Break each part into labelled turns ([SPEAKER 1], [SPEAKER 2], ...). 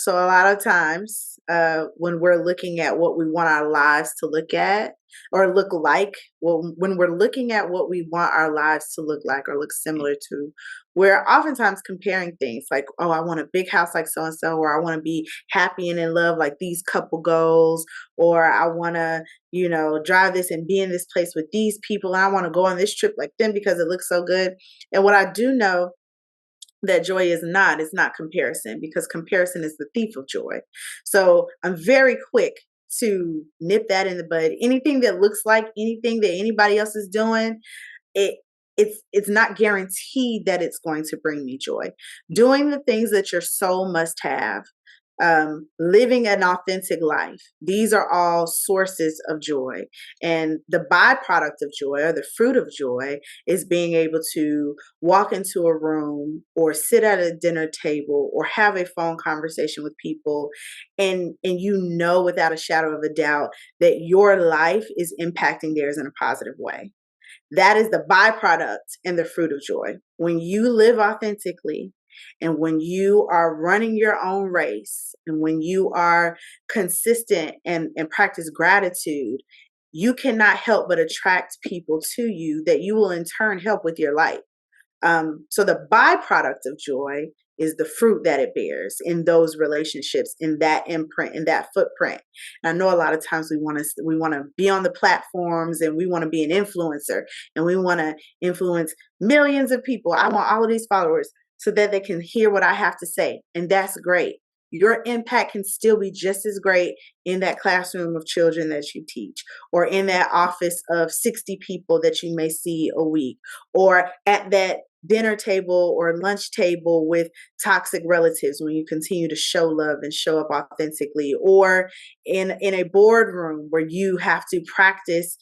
[SPEAKER 1] So a lot of times, when we're looking at what we want our lives to look at or look like, well, when we're looking at what we want our lives to look like or look similar to, we're oftentimes comparing things like, oh, I want a big house like so and so, or I want to be happy and in love like these couple goals, or I want to, drive this and be in this place with these people, and I want to go on this trip like them because it looks so good. And what I do know that joy is not comparison, because comparison is the thief of joy. So I'm very quick to nip that in the bud. Anything that looks like anything that anybody else is doing, it it's not guaranteed that it's going to bring me joy. Doing the things that your soul must have, living an authentic life, these are all sources of joy. And the byproduct of joy, or the fruit of joy, is being able to walk into a room or sit at a dinner table or have a phone conversation with people, and without a shadow of a doubt that your life is impacting theirs in a positive way. That is the byproduct and the fruit of joy. When you live authentically, and when you are running your own race, and when you are consistent and practice gratitude, you cannot help but attract people to you that you will in turn help with your life. So the byproduct of joy is the fruit that it bears in those relationships, in that imprint, in that footprint. And I know a lot of times we want to be on the platforms, and we want to be an influencer, and we want to influence millions of people. I want all of these followers so that they can hear what I have to say, and that's great. Your impact can still be just as great in that classroom of children that you teach, or in that office of 60 people that you may see a week, or at that dinner table or lunch table with toxic relatives when you continue to show love and show up authentically, or in a boardroom where you have to practice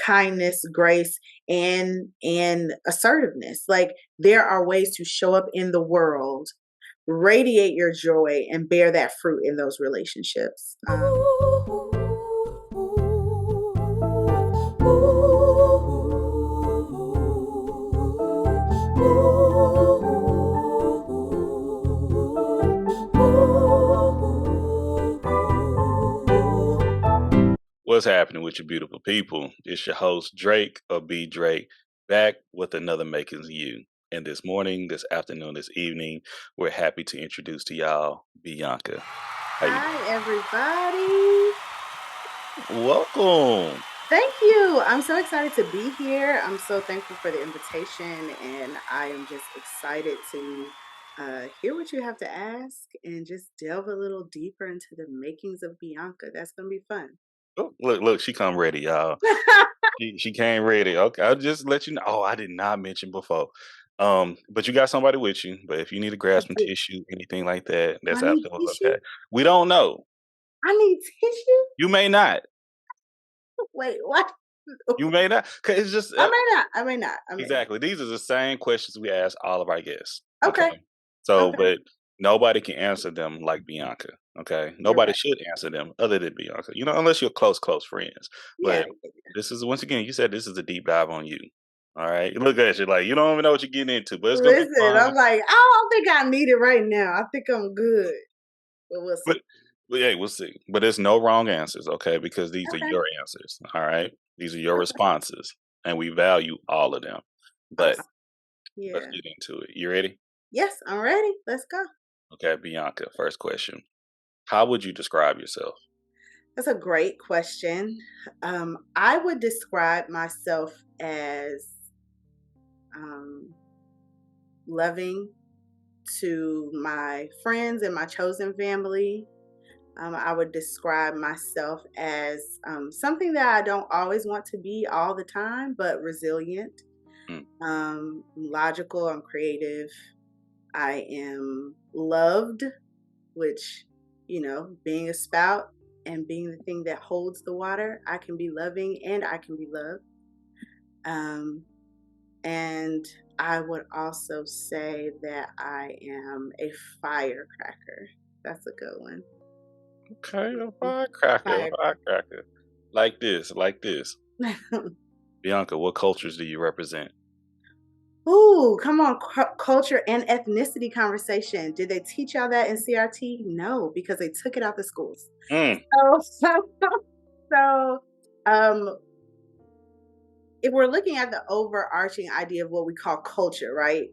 [SPEAKER 1] kindness, grace, and assertiveness. Like, there are ways to show up in the world, radiate your joy, and bear that fruit in those relationships.
[SPEAKER 2] What's happening with you beautiful people? It's your host, Drake, or B Drake, back with another Makings of You. And this morning, this afternoon, this evening, we're happy to introduce to y'all Byanka.
[SPEAKER 1] Hi, everybody.
[SPEAKER 2] Welcome.
[SPEAKER 1] Thank you. I'm so excited to be here. I'm so thankful for the invitation, and I am just excited to hear what you have to ask and just delve a little deeper into the makings of Byanka. That's going to be fun.
[SPEAKER 2] Oh, look, she come ready, y'all. She came ready. Okay, I'll just let you know. Oh, I did not mention before. But you got somebody with you. But if you need to grab some tissue, anything like that,
[SPEAKER 1] Do I
[SPEAKER 2] that's
[SPEAKER 1] need
[SPEAKER 2] absolutely
[SPEAKER 1] tissue?
[SPEAKER 2] okay. We don't know.
[SPEAKER 1] I need tissue?
[SPEAKER 2] You may not.
[SPEAKER 1] Wait, what?
[SPEAKER 2] You may not. 'Cause it's just
[SPEAKER 1] I may not. I may not. I may not.
[SPEAKER 2] exactly. These are the same questions we ask all of our guests.
[SPEAKER 1] Okay.
[SPEAKER 2] Okay. So,
[SPEAKER 1] Okay.
[SPEAKER 2] but nobody can answer them like Byanka. Okay.
[SPEAKER 1] You're
[SPEAKER 2] Nobody
[SPEAKER 1] right.
[SPEAKER 2] should answer them other than Byanka, unless you're close friends.
[SPEAKER 1] Yeah.
[SPEAKER 2] But this is, once again, you said this is a deep dive on you. All right. You look at you like you don't even know what you're getting into, but it's going to be
[SPEAKER 1] Listen,
[SPEAKER 2] fun.
[SPEAKER 1] I'm like, I don't think I need it right now. I think I'm good. But we'll
[SPEAKER 2] But,
[SPEAKER 1] see.
[SPEAKER 2] but hey, we'll see. But there's no wrong answers. Okay. Because these are
[SPEAKER 1] Okay.
[SPEAKER 2] your answers. All right. These are your
[SPEAKER 1] Okay.
[SPEAKER 2] responses, and we value all of them. But
[SPEAKER 1] Awesome.
[SPEAKER 2] let's
[SPEAKER 1] Yeah.
[SPEAKER 2] get into it. You ready?
[SPEAKER 1] Yes, I'm ready. Let's go.
[SPEAKER 2] Okay, Byanka, first question. How would you describe yourself?
[SPEAKER 1] That's a great question. I would describe myself as um, loving to my friends and my chosen family. I would describe myself as something that I don't always want to be all the time, but resilient,
[SPEAKER 2] Mm,
[SPEAKER 1] logical, I'm creative. I am loved, which, being a spout and being the thing that holds the water, I can be loving and I can be loved. Um, and I would also say that I am a firecracker. That's a good one.
[SPEAKER 2] okay, a firecracker, a
[SPEAKER 1] Fire.
[SPEAKER 2] firecracker. Like this. Byanka, what cultures do you represent?
[SPEAKER 1] Ooh, come on, culture and ethnicity conversation. Did they teach y'all that in CRT? No, because they took it out the schools.
[SPEAKER 2] Mm,
[SPEAKER 1] So, um, if we're looking at the overarching idea of what we call culture, right?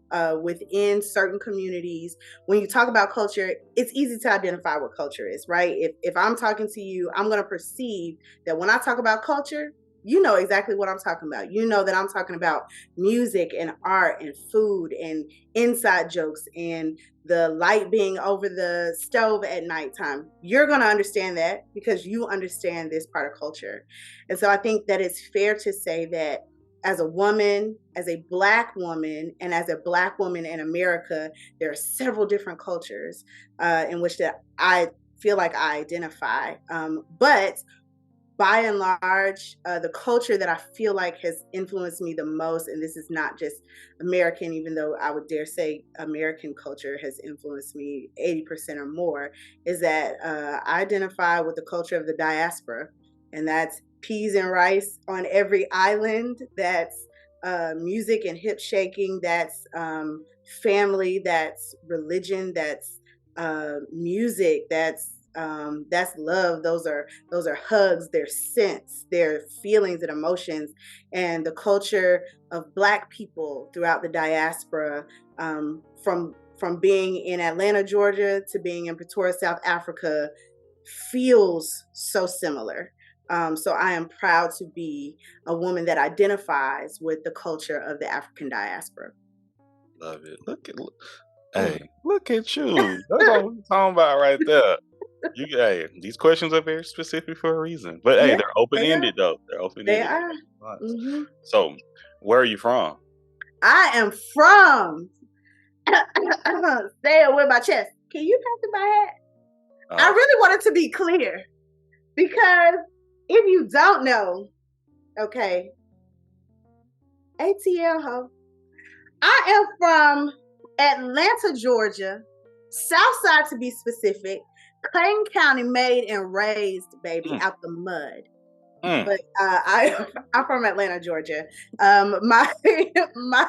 [SPEAKER 1] Within certain communities, when you talk about culture, it's easy to identify what culture is, right? If I'm talking to you, I'm going to perceive that when I talk about culture, you know exactly what I'm talking about. You know that I'm talking about music and art and food and inside jokes and the light being over the stove at nighttime. You're going to understand that because you understand this part of culture. And so I think that it's fair to say that as a woman, as a Black woman, and as a Black woman in America, there are several different cultures in which that I feel like I identify. But by and large, the culture that I feel like has influenced me the most, and this is not just American, even though I would dare say American culture has influenced me 80% or more, is that I identify with the culture of the diaspora. And that's peas and rice on every island. That's music and hip shaking. That's family. That's religion. That's music. That's love. Those are hugs. They're scents. They're feelings and emotions, and the culture of Black people throughout the diaspora, from being in Atlanta, Georgia, to being in Pretoria, South Africa, feels so similar. So I am proud to be a woman that identifies with the culture of the African diaspora.
[SPEAKER 2] love it. Hey, look at you. That's what we're talking about right there. Hey, these questions are very specific for a reason. But hey,
[SPEAKER 1] Yeah,
[SPEAKER 2] they're open
[SPEAKER 1] they are.
[SPEAKER 2] ended though. They're open
[SPEAKER 1] They
[SPEAKER 2] ended.
[SPEAKER 1] are. Hmm.
[SPEAKER 2] So, where are you from?
[SPEAKER 1] I am from. Say it with my chest. Can you pass it my hat? I
[SPEAKER 2] Uh,
[SPEAKER 1] really wanted to be clear because if you don't know, okay, ATL ho. I am from Atlanta, Georgia, Southside to be specific, Clayton County, made and raised, baby,
[SPEAKER 2] mm,
[SPEAKER 1] out the mud.
[SPEAKER 2] mm,
[SPEAKER 1] But I'm from Atlanta, Georgia. My my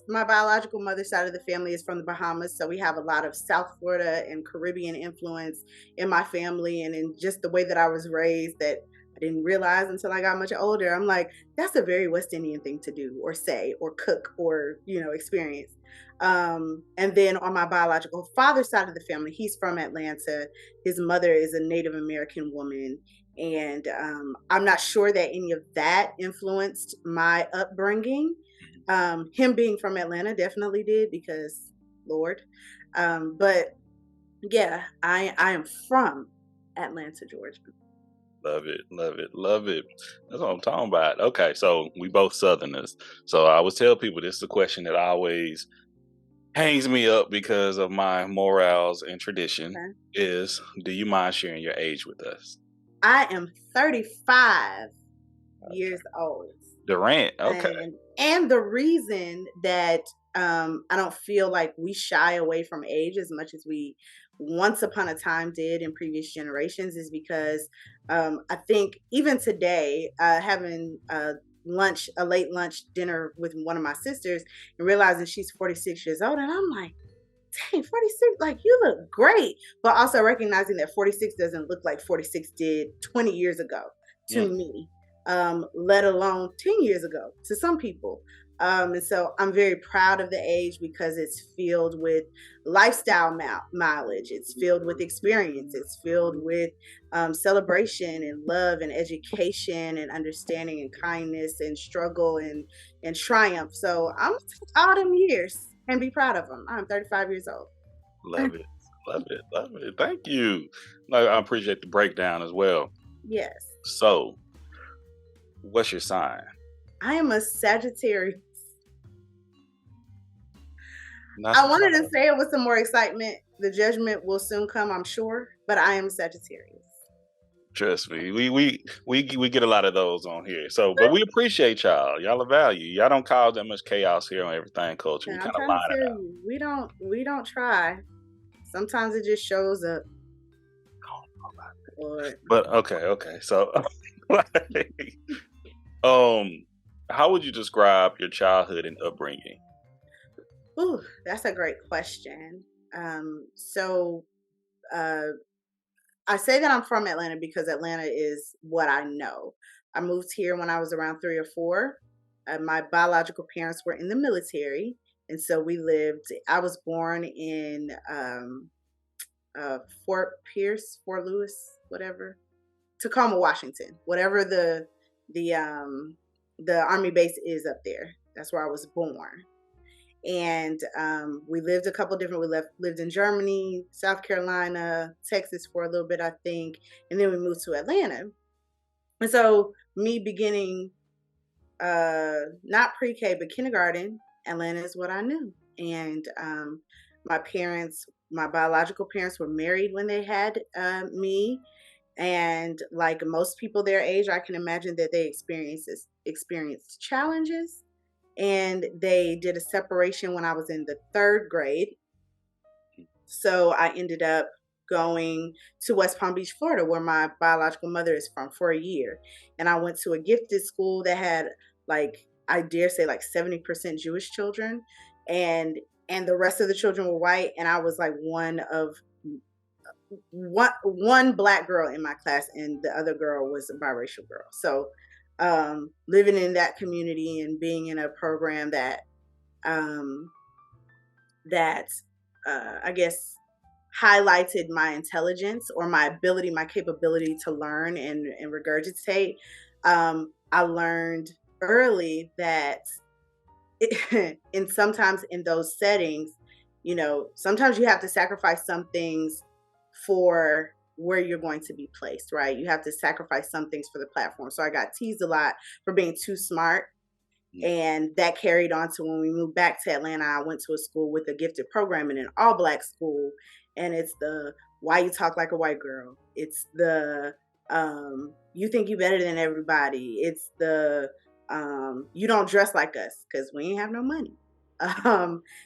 [SPEAKER 1] my biological mother's side of the family is from the Bahamas, so we have a lot of South Florida and Caribbean influence in my family, and in just the way that I was raised, that I didn't realize until I got much older. I'm like, that's a very West Indian thing to do, or say, or cook, or experience. And then on my biological father's side of the family, he's from Atlanta. His mother is a Native American woman, and I'm not sure that any of that influenced my upbringing. Him being from Atlanta definitely did, because Lord. But yeah, I am from Atlanta, Georgia.
[SPEAKER 2] love it, love it, love it. That's what I'm talking about. Okay, so we both Southerners. So I always tell people this is a question that always hangs me up because of my morals and tradition
[SPEAKER 1] Okay.
[SPEAKER 2] is, do you mind sharing your age with us?
[SPEAKER 1] I am 35 years old.
[SPEAKER 2] Durant. Okay.
[SPEAKER 1] And the reason that I don't feel like we shy away from age as much as we once upon a time did in previous generations is because I think even today, having a late lunch dinner with one of my sisters and realizing she's 46 years old, and I'm like, dang, 46, like you look great. But also recognizing that 46 doesn't look like 46 did 20 years ago to
[SPEAKER 2] Mm,
[SPEAKER 1] me, let alone 10 years ago to some people. And so I'm very proud of the age because it's filled with lifestyle mileage. It's filled with experience. It's filled with celebration and love and education and understanding and kindness and struggle and triumph. So I'm gonna take all them years and be proud of them. I'm 35 years old.
[SPEAKER 2] love it. Love it. Love it. Thank you. No, I appreciate the breakdown as well.
[SPEAKER 1] Yes.
[SPEAKER 2] So, what's your sign?
[SPEAKER 1] I am a Sagittarius.
[SPEAKER 2] That's
[SPEAKER 1] I
[SPEAKER 2] what's
[SPEAKER 1] wanted to
[SPEAKER 2] up.
[SPEAKER 1] say it with some more excitement. The judgment will soon come, I'm sure, but I am Sagittarius.
[SPEAKER 2] Trust me. We get a lot of those on here. So, but we appreciate y'all. Y'all are value. Y'all don't cause that much chaos here on Everything Culture. We
[SPEAKER 1] And I'm
[SPEAKER 2] kind of
[SPEAKER 1] trying to
[SPEAKER 2] line it
[SPEAKER 1] tell
[SPEAKER 2] out.
[SPEAKER 1] you, we don't try. Sometimes it just shows up. Or
[SPEAKER 2] But okay, okay. So, like, um, How would you describe your childhood and upbringing?
[SPEAKER 1] Ooh, that's a great question. So uh, I say that I'm from Atlanta because Atlanta is what I know. I moved here when I was around 3 or 4. My biological parents were in the military, and so we lived. I was born in Fort Pierce, Fort Lewis, whatever, Tacoma, Washington, whatever the army base is up there. That's where I was born. And we lived a couple different. Lived in Germany, South Carolina, Texas for a little bit, I think, and then we moved to Atlanta. And so, me beginning not pre-K but kindergarten, Atlanta is what I knew. And my parents, my biological parents, were married when they had me, and like most people their age, I can imagine that they experienced challenges, and they did a separation when I was in the 3rd grade. So I ended up going to West Palm Beach, Florida, where my biological mother is from, for a year. And I went to a gifted school that had, like, I dare say, like 70% Jewish children, and the rest of the children were white, and I was like one black girl in my class, and the other girl was a biracial girl. So living in that community and being in a program that um, that I guess highlighted my intelligence, or my ability, my capability to learn and regurgitate. I learned early that in sometimes in those settings, sometimes you have to sacrifice some things for where you're going to be placed, right? You have to sacrifice some things for the platform. So I got teased a lot for being too smart, and that carried on to when we moved back to Atlanta. I went to a school with a gifted program, in an all black school. And it's the why you talk like a white girl. It's the you think you better than everybody. It's the you don't dress like us because we ain't have no money.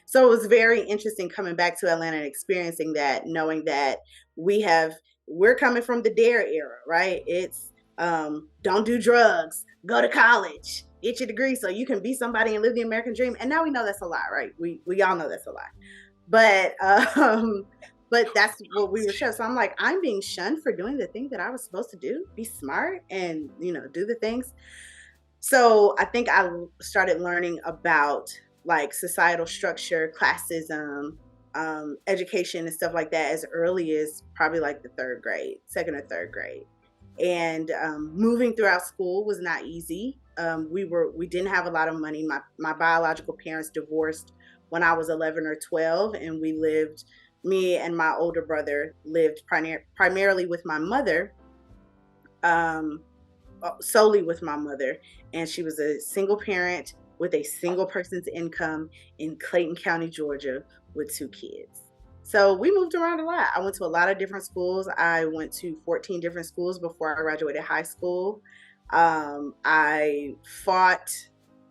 [SPEAKER 1] So it was very interesting coming back to Atlanta and experiencing that, knowing that we're coming from the DARE era, right? It's don't do drugs, go to college, get your degree so you can be somebody and live the American dream. And now we know that's a lie, right? We all know that's a lie. But that's what we were shown. So I'm like, I'm being shunned for doing the thing that I was supposed to do, be smart and do the things. So I think I started learning about like societal structure, classism, education and stuff like that as early as probably like the 3rd grade, 2nd or 3rd grade. And moving throughout school was not easy. We didn't have a lot of money. My biological parents divorced when I was 11 or 12, and me and my older brother lived primarily with my mother, solely with my mother. And she was a single parent with a single person's income in Clayton County, Georgia, with 2 kids. So we moved around a lot. I went to a lot of different schools. I went to 14 different schools before I graduated high school. I fought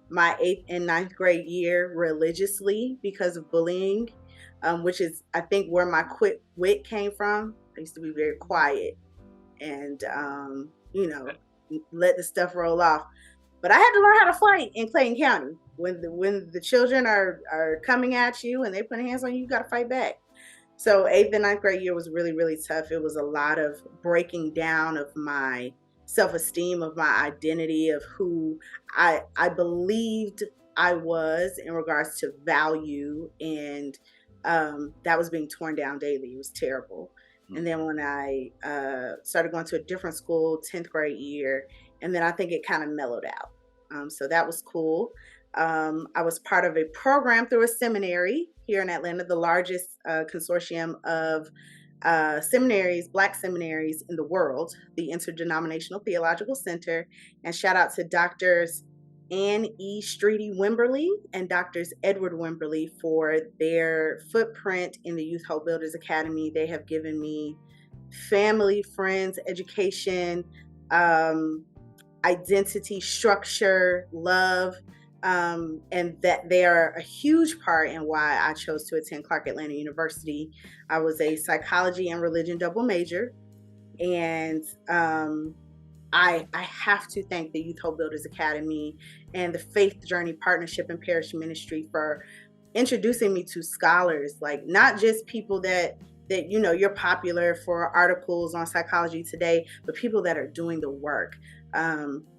[SPEAKER 1] my 8th and 9th grade year religiously because of bullying, which is, I think, where my quick wit came from. I used to be very quiet and, let the stuff roll off. But I had to learn how to fight in Clayton County. When the children are coming at you and they put hands on you, you got to fight back. So 8th and 9th grade year was really, really tough. It was a lot of breaking down of my self-esteem, of my identity, of who I believed I was in regards to value. And that was being torn down daily. It was terrible. And then when I started going to a different school, 10th grade year, and then I think it kind of mellowed out. So that was cool. I was part of a program through a seminary here in Atlanta, the largest consortium of seminaries, Black seminaries in the world, the Interdenominational Theological Center. And shout out to Doctors Ann E. Streety Wimberly and Doctors Edward Wimberly for their footprint in the Youth Hope Builders Academy. They have given me family, friends, education, identity, structure, love, and that they are a huge part in why I chose to attend Clark Atlanta University. I was a psychology and religion double major, and I have to thank the Youth Hope Builders Academy and the Faith Journey Partnership and Parish Ministry for introducing me to scholars, like not just people that you're popular for articles on Psychology Today, but people that are doing the work.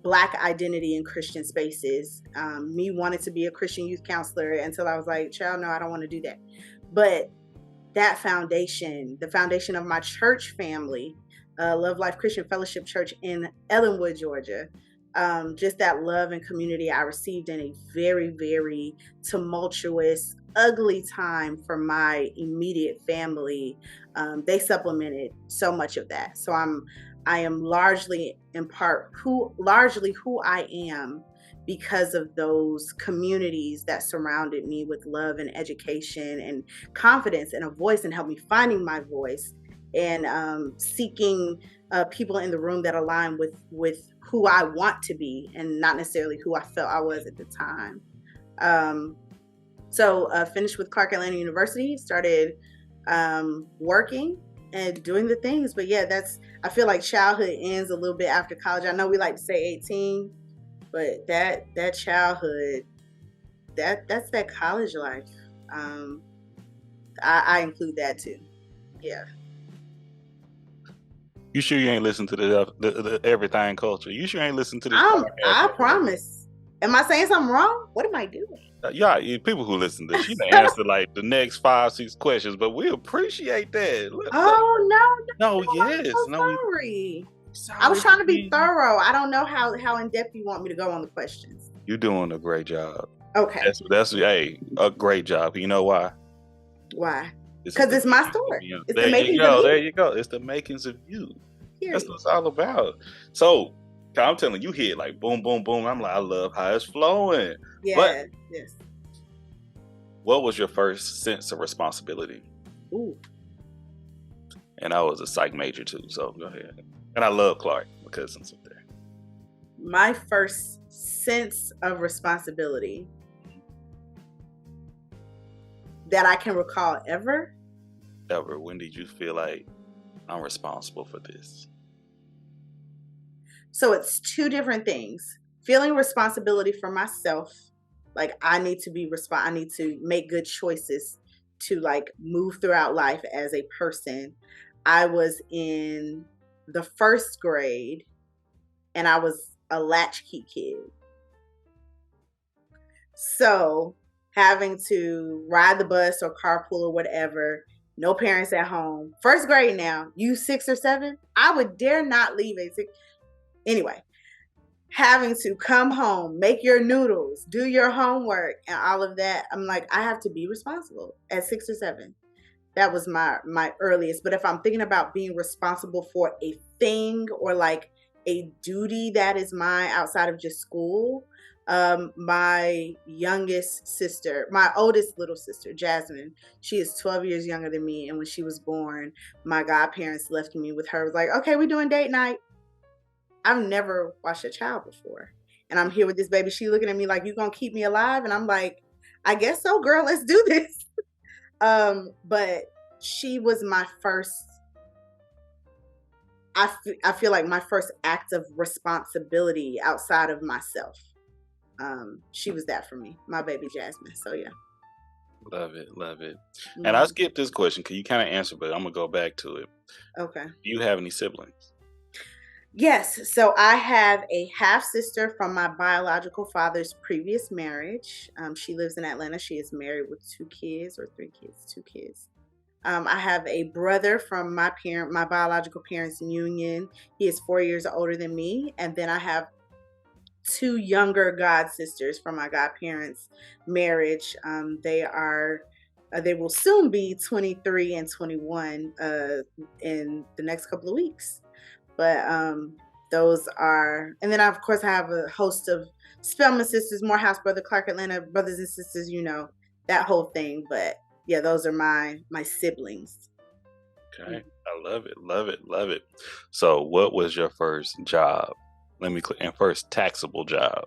[SPEAKER 1] Black identity in Christian spaces. Me wanted to be a Christian youth counselor until I was like, child, no, I don't want to do that. But that foundation, the foundation of my church family, Love Life Christian Fellowship Church in Ellenwood, Georgia. Just that love and community I received in a very, very tumultuous, ugly time for my immediate family. They supplemented so much of that. So I am largely in part who I am because of those communities that surrounded me with love and education and confidence and a voice, and helped me finding my voice and seeking people in the room that align with who I want to be and not necessarily who I felt I was at the time. So finished with Clark Atlanta University, started working and doing the things. But yeah, I feel like childhood ends a little bit after college. I know we like to say 18, but that childhood, that's that college life. I include that too. Yeah.
[SPEAKER 2] You sure you ain't listen to the Everythang culture? You sure ain't listen to this?
[SPEAKER 1] I promise. Am I saying something wrong? What am I doing?
[SPEAKER 2] Yeah, people who listen to this, you can answer like the next 5-6 questions, but we appreciate that.
[SPEAKER 1] No,
[SPEAKER 2] yes,
[SPEAKER 1] I'm so sorry. I was trying to be thorough. I don't know how in depth you want me to go on the questions.
[SPEAKER 2] You're doing a great job.
[SPEAKER 1] Okay.
[SPEAKER 2] That's a great job. You know why?
[SPEAKER 1] Why? Because it's my story. It's the makings
[SPEAKER 2] of
[SPEAKER 1] you.
[SPEAKER 2] There you go. It's the makings of you. Period. That's what it's all about. So I'm telling you, hit like boom, boom, boom. I'm like, I love how it's flowing.
[SPEAKER 1] Yeah. Yes.
[SPEAKER 2] What was your first sense of responsibility?
[SPEAKER 1] Ooh.
[SPEAKER 2] And I was a psych major too, so go ahead. And I love Clark, my cousin's up there.
[SPEAKER 1] My first sense of responsibility that I can recall ever.
[SPEAKER 2] When did you feel like I'm responsible for this?
[SPEAKER 1] So it's two different things. Feeling responsibility for myself, like I need to make good choices to like move throughout life as a person. I was in the first grade and I was a latchkey kid. So having to ride the bus or carpool or whatever, no parents at home. First grade now, you 6 or 7, I would dare not leave a 6. Anyway, having to come home, make your noodles, do your homework and all of that. I'm like, I have to be responsible at 6 or 7. That was my earliest. But if I'm thinking about being responsible for a thing or like a duty that is mine outside of just school, my youngest sister, my oldest little sister, Jasmine, she is 12 years younger than me. And when she was born, my godparents left me with her. It was like, okay, we're doing date night. I've never watched a child before. And I'm here with this baby. She looking at me like, you gonna keep me alive? And I'm like, I guess so, girl, let's do this. But she was my first, I feel like my first act of responsibility outside of myself. She was that for me, my baby Jasmine. So yeah.
[SPEAKER 2] Love it. Mm-hmm. And I skipped this question because you kind of answered, but I'm gonna go back to it.
[SPEAKER 1] Okay.
[SPEAKER 2] Do you have any siblings?
[SPEAKER 1] Yes. So I have a half sister from my biological father's previous marriage. She lives in Atlanta. She is married with 2 kids or 3 kids, 2 kids. I have a brother from my biological parents' union. He is 4 years older than me. And then I have 2 younger god sisters from my godparents' marriage. They will soon be 23 and 21 in the next couple of weeks. But those are, and then of course I have a host of Spelman sisters, Morehouse brother, Clark Atlanta brothers and sisters, that whole thing. But yeah, those are my siblings.
[SPEAKER 2] Okay. I love it. So what was your first job? First taxable job.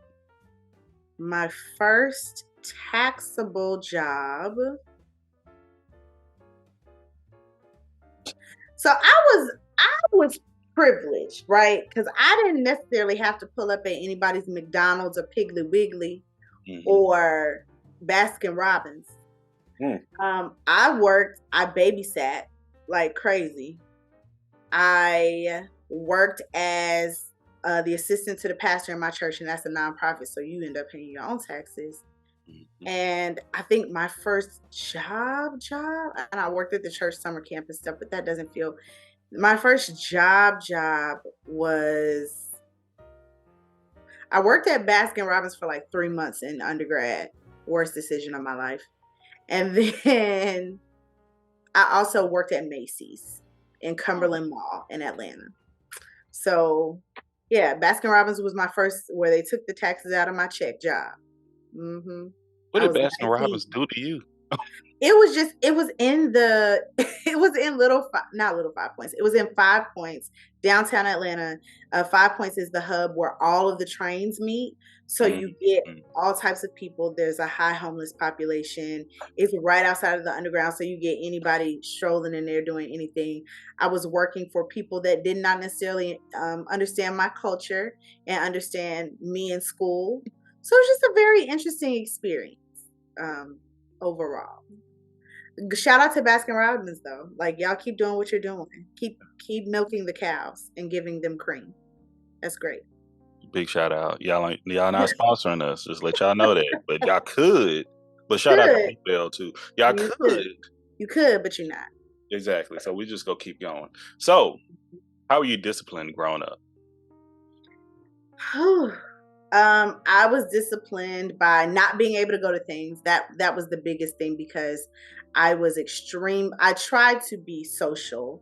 [SPEAKER 1] My first taxable job. So I was privilege, right? Because I didn't necessarily have to pull up at anybody's McDonald's or Piggly Wiggly
[SPEAKER 2] Mm-hmm.
[SPEAKER 1] or Baskin Robbins.
[SPEAKER 2] Mm.
[SPEAKER 1] I babysat like crazy. I worked as the assistant to the pastor in my church, and that's a nonprofit, so you end up paying your own taxes.
[SPEAKER 2] Mm-hmm.
[SPEAKER 1] And I think my first job, and I worked at the church summer camp and stuff, but that doesn't feel. My first job was I worked at Baskin Robbins for like 3 months in undergrad. Worst decision of my life. And then I also worked at Macy's in Cumberland Mall in Atlanta. So yeah, Baskin Robbins was my first where they took the taxes out of my check job. Mm-hmm.
[SPEAKER 2] What
[SPEAKER 1] I
[SPEAKER 2] did
[SPEAKER 1] was
[SPEAKER 2] Baskin
[SPEAKER 1] 19.
[SPEAKER 2] Robbins do to you?
[SPEAKER 1] It was in the it was in not Little Five Points, it was in 5 Points, downtown Atlanta. 5 Points is the hub where all of the trains meet, so you get
[SPEAKER 2] Mm-hmm.
[SPEAKER 1] all types of people. There's a high homeless population. It's right outside of the underground, so you get anybody strolling in there doing anything. I was working for people that did not necessarily understand my culture and understand me in school, so it was just a very interesting experience overall. Shout out to Baskin Robbins though. Like y'all keep doing what you're doing. Keep milking the cows and giving them cream. That's great.
[SPEAKER 2] Big shout out. Y'all not sponsoring us. Just let y'all know that. But y'all could. But shout out to
[SPEAKER 1] Good.
[SPEAKER 2] Big Bell too. Y'all
[SPEAKER 1] You could.
[SPEAKER 2] could.
[SPEAKER 1] You could, but you're not.
[SPEAKER 2] Exactly. So we just go keep going. So how were you disciplined growing up?
[SPEAKER 1] I was disciplined by not being able to go to things. That was the biggest thing because I was extreme. I tried to be social,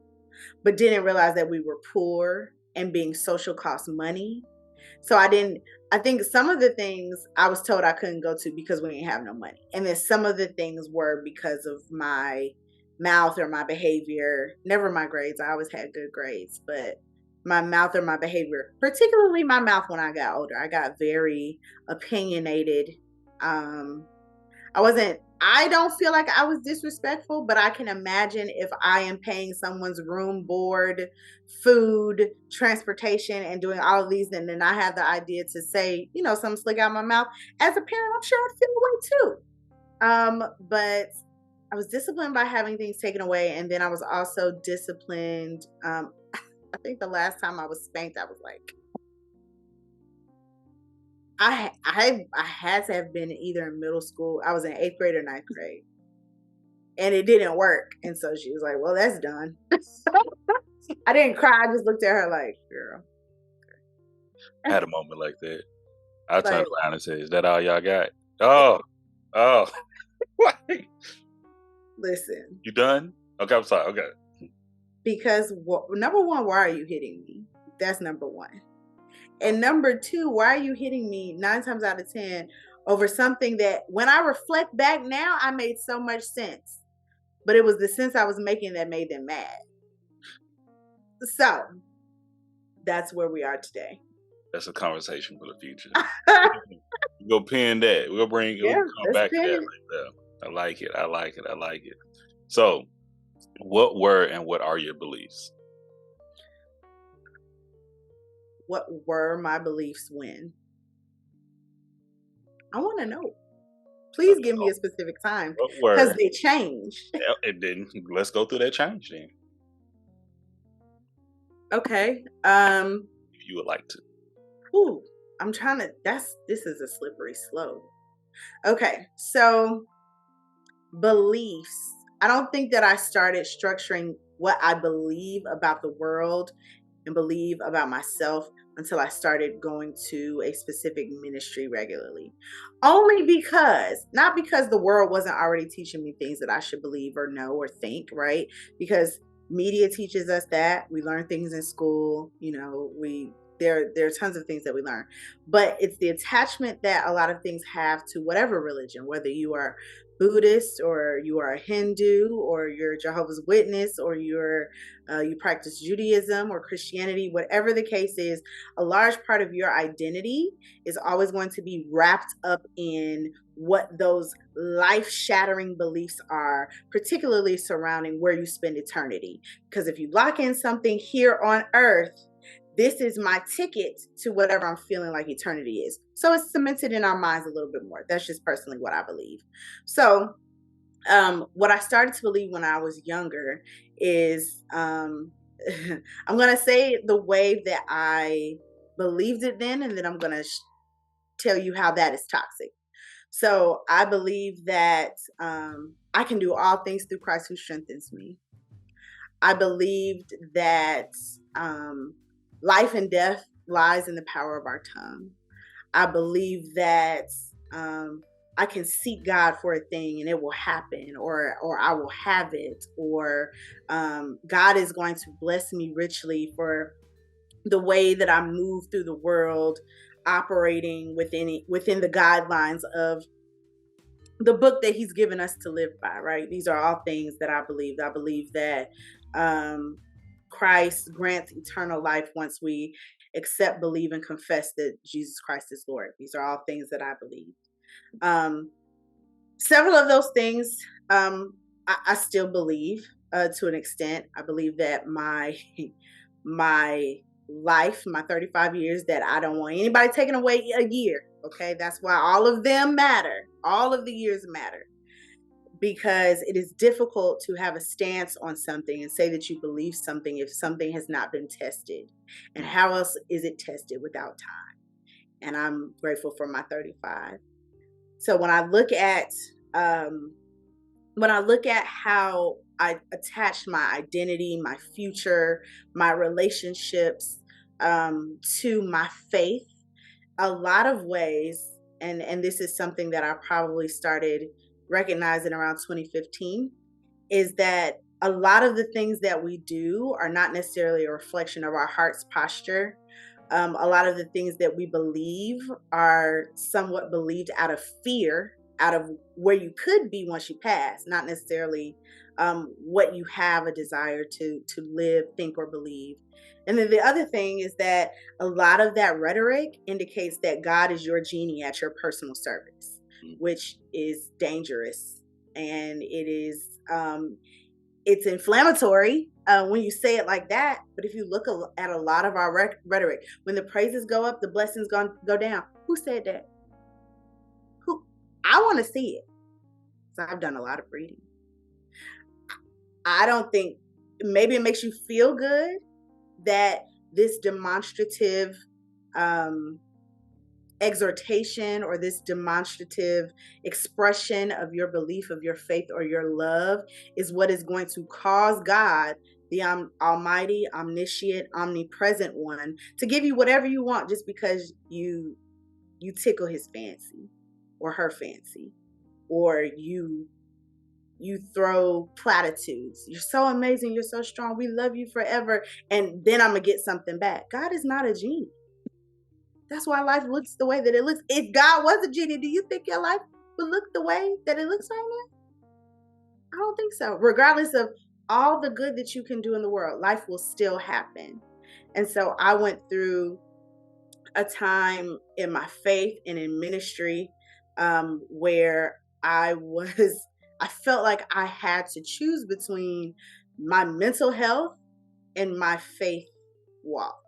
[SPEAKER 1] but didn't realize that we were poor and being social costs money. So I think some of the things I was told I couldn't go to because we didn't have no money. And then some of the things were because of my mouth or my behavior. Never my grades. I always had good grades, but my mouth or my behavior, particularly my mouth when I got older. I got very opinionated. I don't feel like I was disrespectful, but I can imagine if I am paying someone's room, board, food, transportation, and doing all of these, and then I have the idea to say, something slick out my mouth. As a parent, I'm sure I'd feel the way too. But I was disciplined by having things taken away, and then I was also disciplined. I think the last time I was spanked, I was like, I had to have been either in middle school. I was in 8th grade or 9th grade, and it didn't work. And so she was like, "Well, that's done." I didn't cry. I just looked at her like, "Girl."
[SPEAKER 2] I had a moment like that. I turned
[SPEAKER 1] Like,
[SPEAKER 2] around and said, "Is that all y'all got?" Oh.
[SPEAKER 1] listen.
[SPEAKER 2] You done? Okay, I'm sorry. Okay.
[SPEAKER 1] Because number one, why are you hitting me? That's number one. And number two, why are you hitting me 9 times out of 10 over something that when I reflect back now, I made so much sense. But it was the sense I was making that made them mad. So that's where we are today.
[SPEAKER 2] That's a conversation for the future. We'll pin that. We'll come back to that later. I like it. So what were and what are your beliefs?
[SPEAKER 1] What were my beliefs when? I want to know. Please give me a specific time because they changed.
[SPEAKER 2] And then let's go through that change then.
[SPEAKER 1] Okay.
[SPEAKER 2] If you would like to.
[SPEAKER 1] Ooh, this is a slippery slope. Okay. So beliefs. I don't think that I started structuring what I believe about the world and believe about myself until I started going to a specific ministry regularly. Only not because the world wasn't already teaching me things that I should believe or know or think, right? Because media teaches us that. We learn things in school, there are tons of things that we learn. But it's the attachment that a lot of things have to whatever religion, whether you are Buddhist or you are a Hindu or you're Jehovah's Witness or you practice Judaism or Christianity, whatever the case is, a large part of your identity is always going to be wrapped up in what those life-shattering beliefs are, particularly surrounding where you spend eternity. Because if you lock in something here on earth, this is my ticket to whatever I'm feeling like eternity is. So it's cemented in our minds a little bit more. That's just personally what I believe. So what I started to believe when I was younger is I'm going to say the way that I believed it then, and then I'm going to tell you how that is toxic. So I believe that I can do all things through Christ who strengthens me. I believed that life and death lies in the power of our tongue. I believe that I can seek God for a thing and it will happen, or I will have it, or God is going to bless me richly for the way that I move through the world, operating within the guidelines of the book that He's given us to live by. Right? These are all things that I believe. I believe that Christ grants eternal life once we accept, believe, and confess that Jesus Christ is Lord. These are all things that I believe. Several of those things I still believe to an extent. I believe that my life, my 35 years, that I don't want anybody taking away a year. Okay, that's why all of them matter. All of the years matter, because it is difficult to have a stance on something and say that you believe something if something has not been tested. And how else is it tested without time? And I'm grateful for my 35. So when I look at how I attach my identity, my future, my relationships to my faith, a lot of ways, and this is something that I probably started recognizing around 2015, is that a lot of the things that we do are not necessarily a reflection of our heart's posture. A lot of the things that we believe are somewhat believed out of fear, out of where you could be once you pass, not necessarily what you have a desire to live, think, or believe. And then the other thing is that a lot of that rhetoric indicates that God is your genie at your personal service, which is dangerous, and it's inflammatory when you say it like that. But if you look at a lot of our rhetoric, when the praises go up, the blessings go down. Who said that? Who? I want to see it. So I've done a lot of reading. I don't think, maybe it makes you feel good that this demonstrative exhortation or this demonstrative expression of your belief, of your faith, or your love is what is going to cause God, the almighty, omniscient, omnipresent one, to give you whatever you want just because you tickle his fancy or her fancy, or you throw platitudes. You're so amazing, you're so strong, we love you forever, and then I'm gonna get something back. God is not a genie. That's why life looks the way that it looks. If God was a genie, do you think your life would look the way that it looks right now? I don't think so. Regardless of all the good that you can do in the world, life will still happen. And so I went through a time in my faith and in ministry where I felt like I had to choose between my mental health and my faith walk.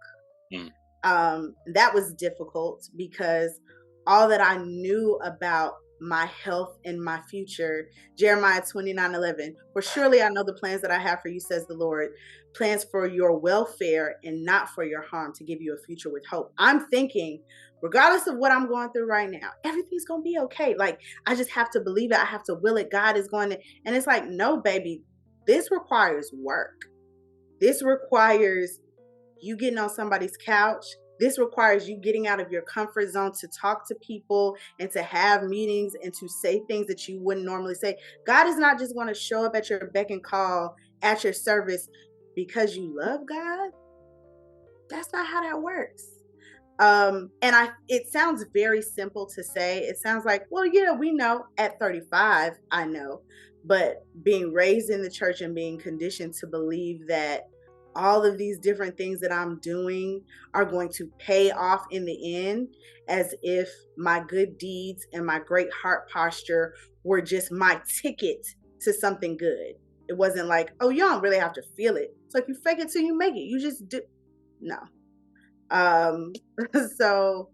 [SPEAKER 1] That was difficult because all that I knew about my health and my future, Jeremiah 29:11, for surely I know the plans that I have for you, says the Lord, plans for your welfare and not for your harm, to give you a future with hope. I'm thinking, regardless of what I'm going through right now, everything's going to be okay. Like, I just have to believe it. I have to will it. God is going to, and it's like, no, baby, this requires work. This requires you getting on somebody's couch. This requires you getting out of your comfort zone to talk to people and to have meetings and to say things that you wouldn't normally say. God is not just going to show up at your beck and call at your service because you love God. That's not how that works. It sounds very simple to say. It sounds like, well, yeah, we know at 35, I know, but being raised in the church and being conditioned to believe that all of these different things that I'm doing are going to pay off in the end, as if my good deeds and my great heart posture were just my ticket to something good. It wasn't like, oh, you don't really have to feel it. It's like you fake it till you make it. You just do. No. Um, so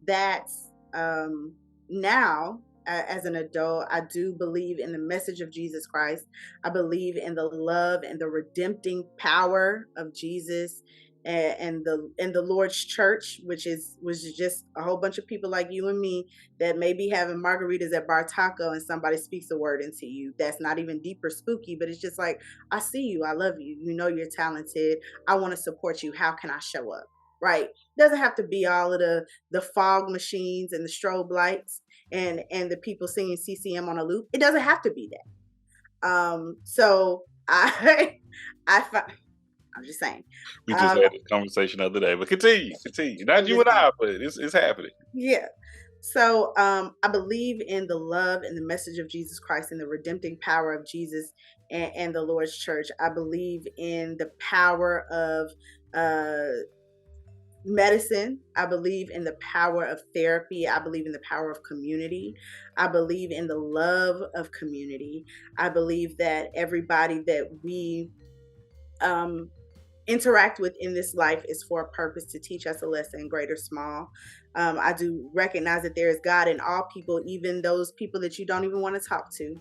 [SPEAKER 1] that's now, as an adult, I do believe in the message of Jesus Christ. I believe in the love and the redempting power of Jesus, and the Lord's church, which was just a whole bunch of people like you and me that may be having margaritas at Bar Taco and somebody speaks a word into you that's not even deep or spooky, but it's just like, I see you, I love you, you know you're talented, I want to support you, how can I show up? Right? Doesn't have to be all of the fog machines and the strobe lights and the people singing CCM on a loop. It doesn't have to be that. So I I'm just saying.
[SPEAKER 2] We just
[SPEAKER 1] Um,
[SPEAKER 2] had this conversation the other day, but continue. Not
[SPEAKER 1] I'm
[SPEAKER 2] you
[SPEAKER 1] just
[SPEAKER 2] and
[SPEAKER 1] saying.
[SPEAKER 2] I, but it's happening.
[SPEAKER 1] Yeah. So I believe in the love and the message of Jesus Christ and the redempting power of Jesus and the Lord's church. I believe in the power of uh medicine. I believe in the power of therapy. I believe in the power of community. I believe in the love of community. I believe that everybody that we um, interact with in this life is for a purpose, to teach us a lesson, great or small. I do recognize that there is God in all people, even those people that you don't even want to talk to.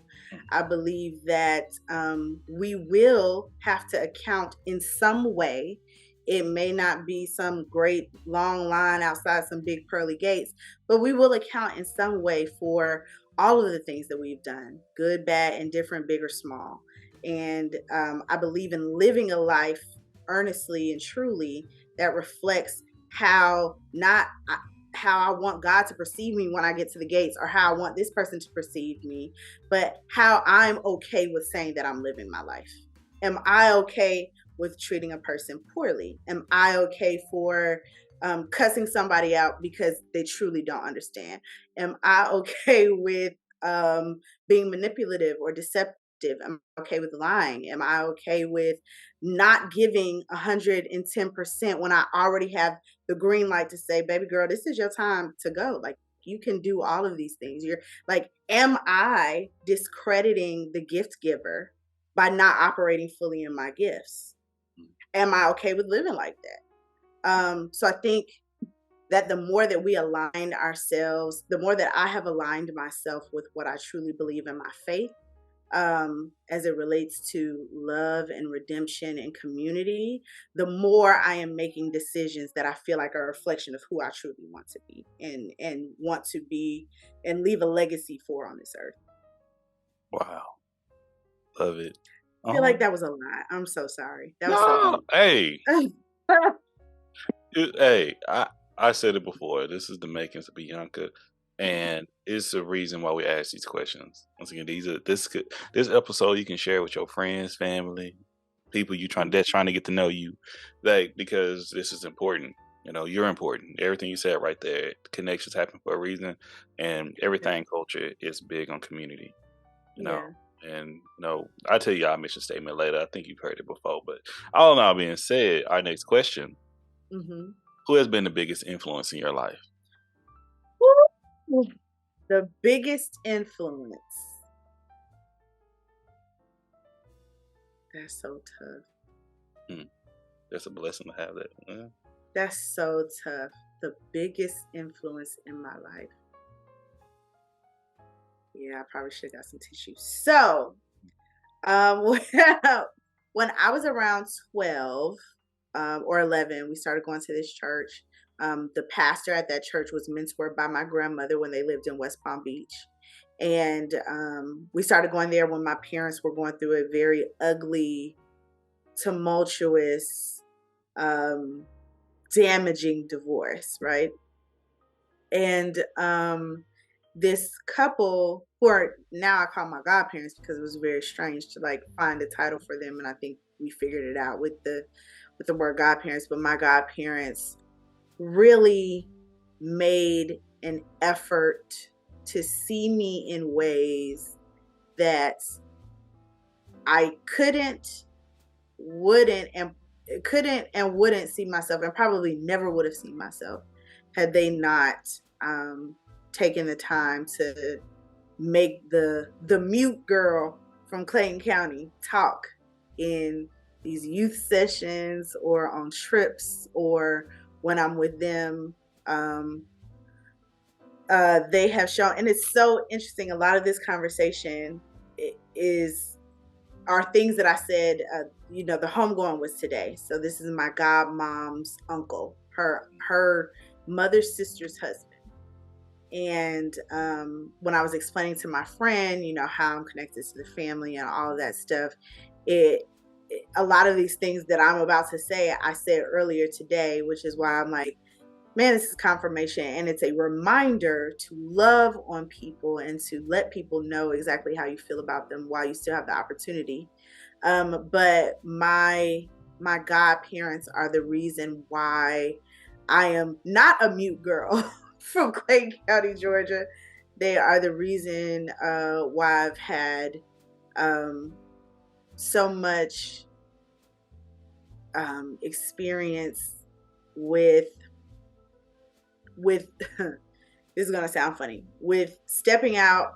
[SPEAKER 1] I believe that we will have to account in some way. It may not be some great long line outside some big pearly gates, but we will account in some way for all of the things that we've done, good, bad, indifferent, big or small. And I believe in living a life earnestly and truly that reflects how not how I want God to perceive me when I get to the gates, or how I want this person to perceive me, but how I'm okay with saying that I'm living my life. Am I okay with treating a person poorly? Am I okay for cussing somebody out because they truly don't understand? Am I okay with being manipulative or deceptive? Am I okay with lying? Am I okay with not giving 110% when I already have the green light to say, baby girl, this is your time to go? Like, you can do all of these things. You're like, am I discrediting the gift giver by not operating fully in my gifts? Am I okay with living like that? So I think that the more that we align ourselves, the more that I have aligned myself with what I truly believe in my faith, as it relates to love and redemption and community, the more I am making decisions that I feel like are a reflection of who I truly want to be and want to be and leave a legacy for on this earth.
[SPEAKER 2] Wow, love it.
[SPEAKER 1] I feel like that was a lot. I'm so sorry. That was so
[SPEAKER 2] No,
[SPEAKER 1] deep.
[SPEAKER 2] hey, hey, I said it before. This is the makings of Byanka, and it's the reason why we ask these questions. Once again, this episode you can share with your friends, family, people that's trying to get to know you, like, because this is important. You know, you're important. Everything you said right there, connections happen for a reason, and
[SPEAKER 1] Yeah.
[SPEAKER 2] everything culture is big on community. You know.
[SPEAKER 1] Yeah.
[SPEAKER 2] And I'll tell you our mission statement later. I think you've heard it before, but all in all being said, our next question:
[SPEAKER 1] Hmm.
[SPEAKER 2] who has been the biggest influence in your life?
[SPEAKER 1] The biggest influence. That's so tough.
[SPEAKER 2] Hmm, that's a blessing to have that. Yeah.
[SPEAKER 1] That's so tough. The biggest influence in my life. Yeah, I probably should have got some tissues. So, when I was around 12 or 11, we started going to this church. The pastor at that church was mentored by my grandmother when they lived in West Palm Beach. And we started going there when my parents were going through a very ugly, tumultuous, um, damaging divorce, right? And this couple, who are now I call my godparents because it was very strange to like find a title for them, and I think we figured it out with the word godparents. But my godparents really made an effort to see me in ways that I couldn't, wouldn't, and couldn't and wouldn't see myself, and probably never would have seen myself had they not taken the time to make the mute girl from Clayton County talk in these youth sessions or on trips or when I'm with them. They have shown, and it's so interesting. A lot of this conversation is are things that I said. The homegoing was today, so this is my godmom's uncle, her mother's sister's husband. And when I was explaining to my friend, how I'm connected to the family and all of that stuff, a lot of these things that I'm about to say, I said earlier today, which is why I'm like, man, this is confirmation, and it's a reminder to love on people and to let people know exactly how you feel about them while you still have the opportunity. But my godparents are the reason why I am not a mute girl from Clayton County, Georgia. They are the reason why I've had so much experience with this is gonna sound funny, with stepping out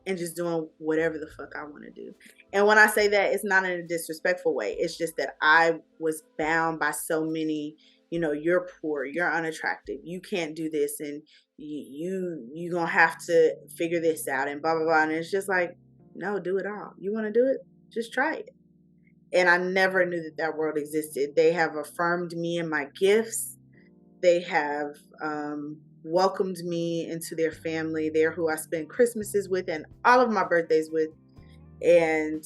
[SPEAKER 1] and just doing whatever the fuck I want to do. And when I say that, it's not in a disrespectful way. It's just that I was bound by so many, you're poor, you're unattractive, you can't do this, and you gonna have to figure this out, and blah blah blah. And it's just like, no, do it all. You want to do it? Just try it. And I never knew that world existed. They have affirmed me and my gifts. They have welcomed me into their family. They're who I spend Christmases with and all of my birthdays with, and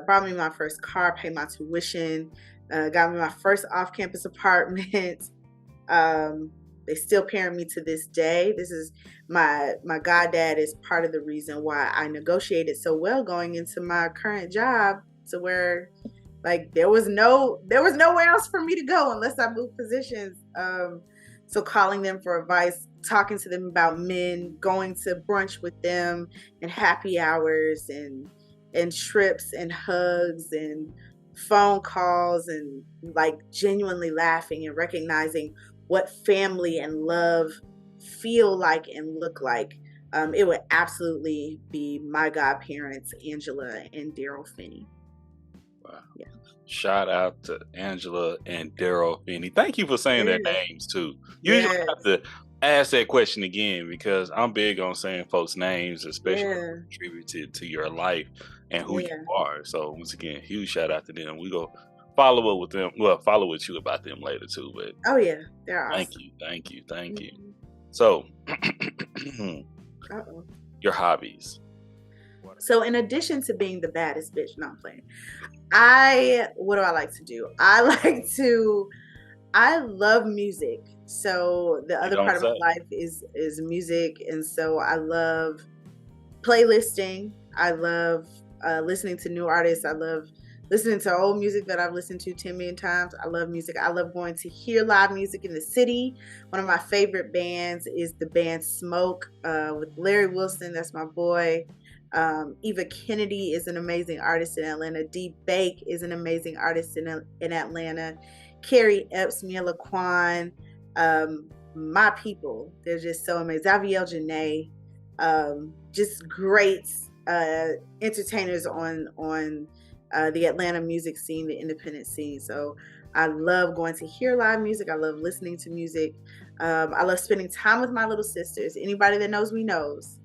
[SPEAKER 1] brought me my first car, paid my tuition, got me my first off-campus apartment. They still parent me to this day. This is my goddad is part of the reason why I negotiated so well going into my current job, to where like there was nowhere else for me to go unless I moved positions. So calling them for advice, talking to them about men, going to brunch with them, and happy hours, and trips and hugs and phone calls, and like genuinely laughing and recognizing what family and love feel like and look like. It would absolutely be my godparents, Angela and Daryl Finney.
[SPEAKER 2] Wow.
[SPEAKER 1] Yeah.
[SPEAKER 2] Shout out to Angela and Daryl Finney. Thank you for saying their names too. Usually I
[SPEAKER 1] Yes.
[SPEAKER 2] have to ask that question again because I'm big on saying folks' names, especially
[SPEAKER 1] Yeah.
[SPEAKER 2] contributed to your life and who you
[SPEAKER 1] Yeah.
[SPEAKER 2] are. So once again, huge shout out to them. We go follow up with them. Well, follow with you about them later too. But
[SPEAKER 1] Oh yeah, they're
[SPEAKER 2] thank
[SPEAKER 1] awesome.
[SPEAKER 2] you, thank you, thank you.
[SPEAKER 1] Mhm.
[SPEAKER 2] So
[SPEAKER 1] Uh-oh.
[SPEAKER 2] your hobbies.
[SPEAKER 1] So in addition to being the baddest bitch, no, I'm playing. What do I like to do? I love music. So the
[SPEAKER 2] You
[SPEAKER 1] other
[SPEAKER 2] don't
[SPEAKER 1] part of
[SPEAKER 2] say.
[SPEAKER 1] my life is music, and so I love playlisting. I love listening to new artists. I love listening to old music that I've listened to 10 million times. I love music. I love going to hear live music in the city. One of my favorite bands is the band Smoke with Larry Wilson. That's my boy. Eva Kennedy is an amazing artist in Atlanta. Dee Bake is an amazing artist in Atlanta. Carrie Epps, Mia Laquan, my people. They're just so amazing. Xavier Janae, just great entertainers on the Atlanta music scene, the independent scene. So I love going to hear live music. I love listening to music. I love spending time with my little sisters. Anybody that knows me knows,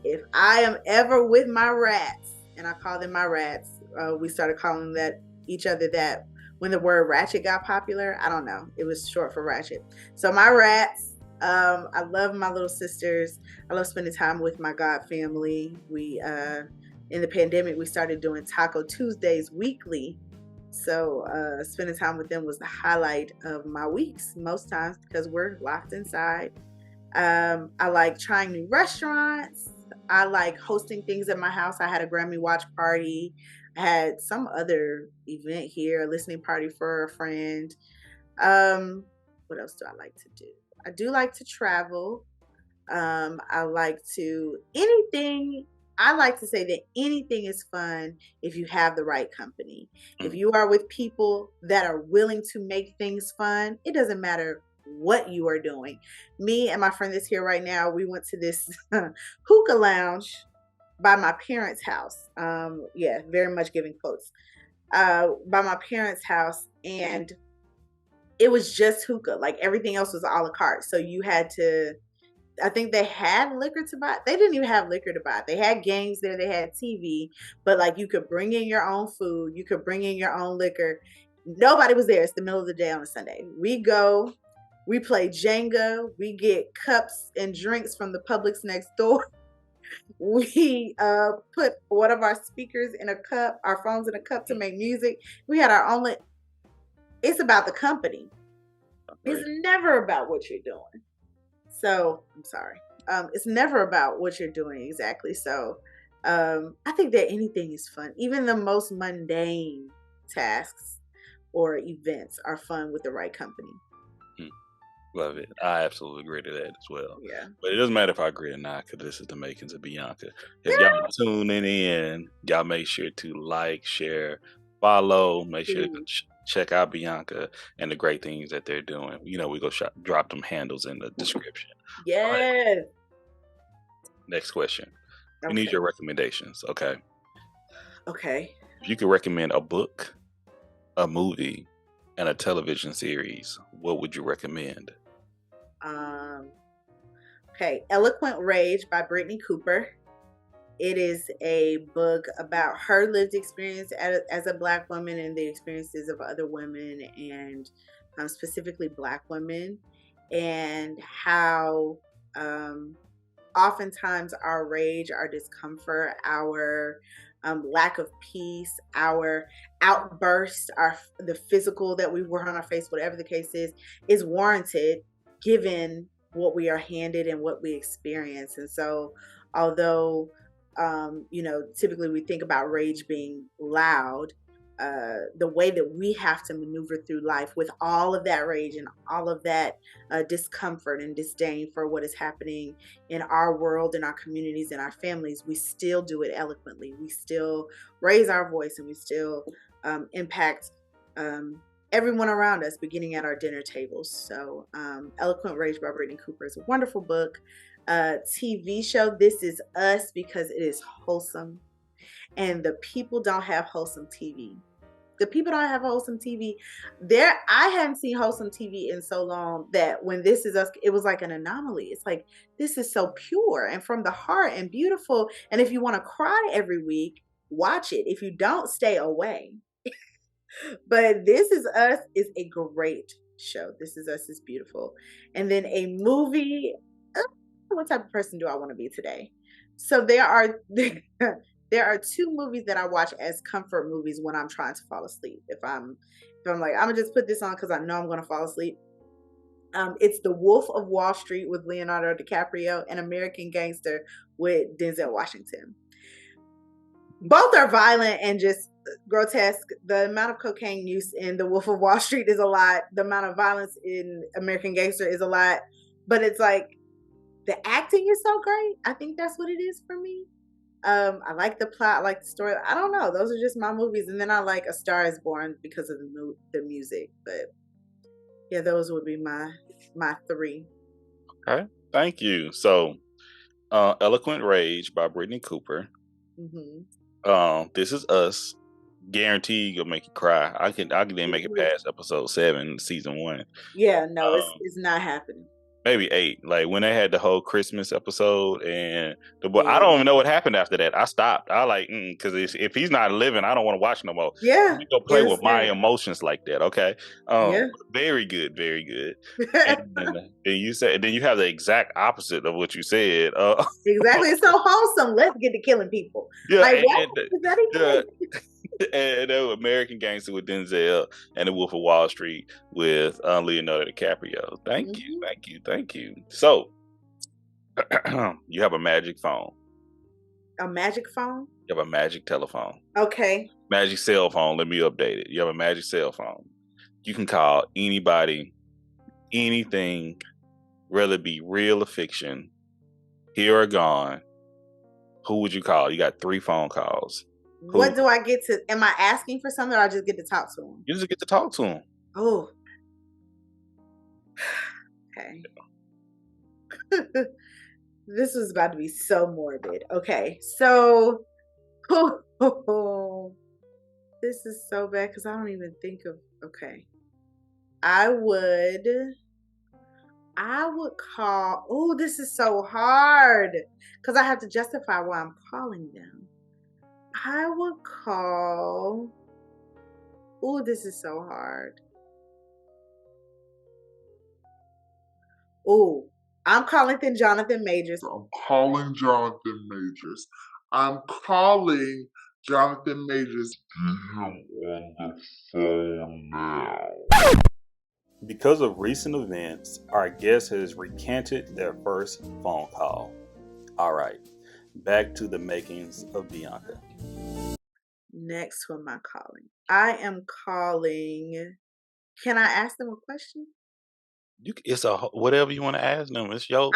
[SPEAKER 1] if I am ever with my rats, and I call them my rats, we started calling that each other that when the word ratchet got popular. I don't know, it was short for ratchet. So my rats, I love my little sisters. I love spending time with my God family. We in the pandemic we started doing Taco Tuesdays weekly. So spending time with them was the highlight of my weeks most times because we're locked inside. I like trying new restaurants. I like hosting things at my house. I had a Grammy watch party. I had some other event here, a listening party for a friend. What else do I like to do? I do like to travel. I like to anything. I like to say that anything is fun if you have the right company. If
[SPEAKER 2] Mm,
[SPEAKER 1] you are with people that are willing to make things fun, it doesn't matter what you are doing. Me and my friend that's here right now, we went to this hookah lounge by my parents' house. Yeah, very much giving quotes. By my parents' house, and it was just hookah. Like everything else was a la carte. So you had to, I think they had liquor to buy. They didn't even have liquor to buy. They had games there, they had TV, but like you could bring in your own food, you could bring in your own liquor. Nobody was there. It's the middle of the day on a Sunday. We go, we play Jenga, we get cups and drinks from the Publix next door. We put one of our speakers in a cup, our phones in a cup to
[SPEAKER 2] mm,
[SPEAKER 1] make music. We had our own. It's about the company. It's
[SPEAKER 2] right.
[SPEAKER 1] never about what you're doing. So I'm sorry. It's never about what you're doing exactly. So I think that anything is fun. Even the most mundane tasks or events are fun with the right company.
[SPEAKER 2] Mm, love it. I absolutely agree to that as well.
[SPEAKER 1] Yeah.
[SPEAKER 2] But it doesn't matter if I agree or not, because this is the makings of Byanka. If y'all tuning in, y'all make sure to like, share, follow. Make sure to
[SPEAKER 1] Please.
[SPEAKER 2] check out Byanka and the great things that they're doing. We go drop them handles in the description. All right,
[SPEAKER 1] Yes.
[SPEAKER 2] next question. We need
[SPEAKER 1] Okay.
[SPEAKER 2] your recommendations. Okay,
[SPEAKER 1] Okay.
[SPEAKER 2] if you could recommend a book, a movie, and a television series, what would you recommend?
[SPEAKER 1] Um, okay. Eloquent Rage by Brittany Cooper. It is a book about her lived experience as a Black woman and the experiences of other women, and specifically Black women, and how um, oftentimes our rage, our discomfort, our lack of peace, our outburst, our the physical that we wear on our face, whatever the case is warranted given what we are handed and what we experience. And so, although typically we think about rage being loud, the way that we have to maneuver through life with all of that rage and all of that discomfort and disdain for what is happening in our world, in our communities, in our families, we still do it eloquently. We still raise our voice and we still impact um, everyone around us, beginning at our dinner tables. So, Eloquent Rage by Brittany Cooper is a wonderful book. TV show, This Is Us, because it is wholesome and the people don't have wholesome TV. The people don't have wholesome TV. There, I haven't seen wholesome TV in so long that when This Is Us, it was like an anomaly. It's like this is so pure and from the heart and beautiful. And if you want to cry every week, watch it. If you don't, stay away. But This Is Us is a great show. This Is Us is beautiful. And then a movie. What type of person do I want to be today? So there are there are two movies that I watch as comfort movies when I'm trying to fall asleep. If I'm like, I'm gonna just put this on because I know I'm gonna fall asleep. It's The Wolf of Wall Street with Leonardo DiCaprio and American Gangster with Denzel Washington. Both are violent and just grotesque. The amount of cocaine use in The Wolf of Wall Street is a lot. The amount of violence in American Gangster is a lot. But it's like the acting is so great. I think that's what it is for me. I like the plot, I like the story. I don't know. Those are just my movies, and then I like A Star Is Born because of the music. But yeah, those would be my three.
[SPEAKER 2] Okay, thank you. So, Eloquent Rage by Brittany Cooper.
[SPEAKER 1] Hmm.
[SPEAKER 2] This Is Us. Guaranteed you'll make you cry. I can then make it past episode 7, season 1.
[SPEAKER 1] Yeah, no,
[SPEAKER 2] Um,
[SPEAKER 1] it's not happening.
[SPEAKER 2] maybe 8. Like when they had the whole Christmas episode and the boy, I
[SPEAKER 1] Yeah,
[SPEAKER 2] don't even know what happened after that. I stopped. I like because if he's not living, I don't want to watch no more.
[SPEAKER 1] yeah,
[SPEAKER 2] Let me go play
[SPEAKER 1] it was
[SPEAKER 2] with my
[SPEAKER 1] sad.
[SPEAKER 2] emotions like that. Okay.
[SPEAKER 1] Yeah,
[SPEAKER 2] Very good, very good. And then you have the exact opposite of what you said.
[SPEAKER 1] exactly. It's so wholesome. Let's get to killing people.
[SPEAKER 2] Yeah,
[SPEAKER 1] Like, what does that even
[SPEAKER 2] the
[SPEAKER 1] mean?
[SPEAKER 2] and American Gangster with Denzel and The Wolf of Wall Street with Leonardo DiCaprio. Thank you,
[SPEAKER 1] Hmm.
[SPEAKER 2] thank you, thank you. So you have a magic phone.
[SPEAKER 1] A magic phone?
[SPEAKER 2] You have a magic telephone.
[SPEAKER 1] Okay.
[SPEAKER 2] Magic cell phone. Let me update it. You have a magic cell phone. You can call anybody, anything, whether it be real or fiction, here or gone, Who would you call? You got 3 phone calls. Who?
[SPEAKER 1] What do I get to? Am I asking for something, or I just get to talk to him?
[SPEAKER 2] You just get to talk to him.
[SPEAKER 1] Oh, okay. This was about to be so morbid. Okay, so this is so bad because I don't even think of. Okay, I would call. Oh, this is so hard because I have to justify why I'm calling them. I would call. Oh, this is so hard. Oh, I'm calling Jonathan Majors.
[SPEAKER 3] I'm calling Jonathan Majors. I'm calling Jonathan Majors. Get him on the phone now.
[SPEAKER 2] Because of recent events, our guest has recanted their first phone call. All right, back to the makings of Byanka.
[SPEAKER 1] Next, who am I calling? I am calling. Can I ask them a question?
[SPEAKER 2] It's whatever you want to ask them. It's your.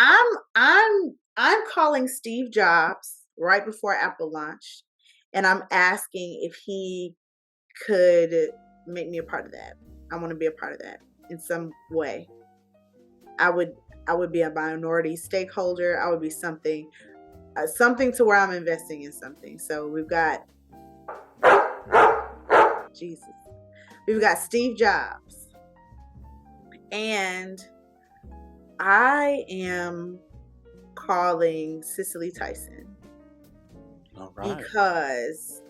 [SPEAKER 1] I'm calling Steve Jobs right before Apple launched, and I'm asking if he could make me a part of that. I want to be a part of that in some way. I would be a minority stakeholder. I would be something to where I'm investing in something. So we've got Jesus. We've got Steve Jobs. And I am calling Cicely Tyson.
[SPEAKER 2] All right.
[SPEAKER 1] Because,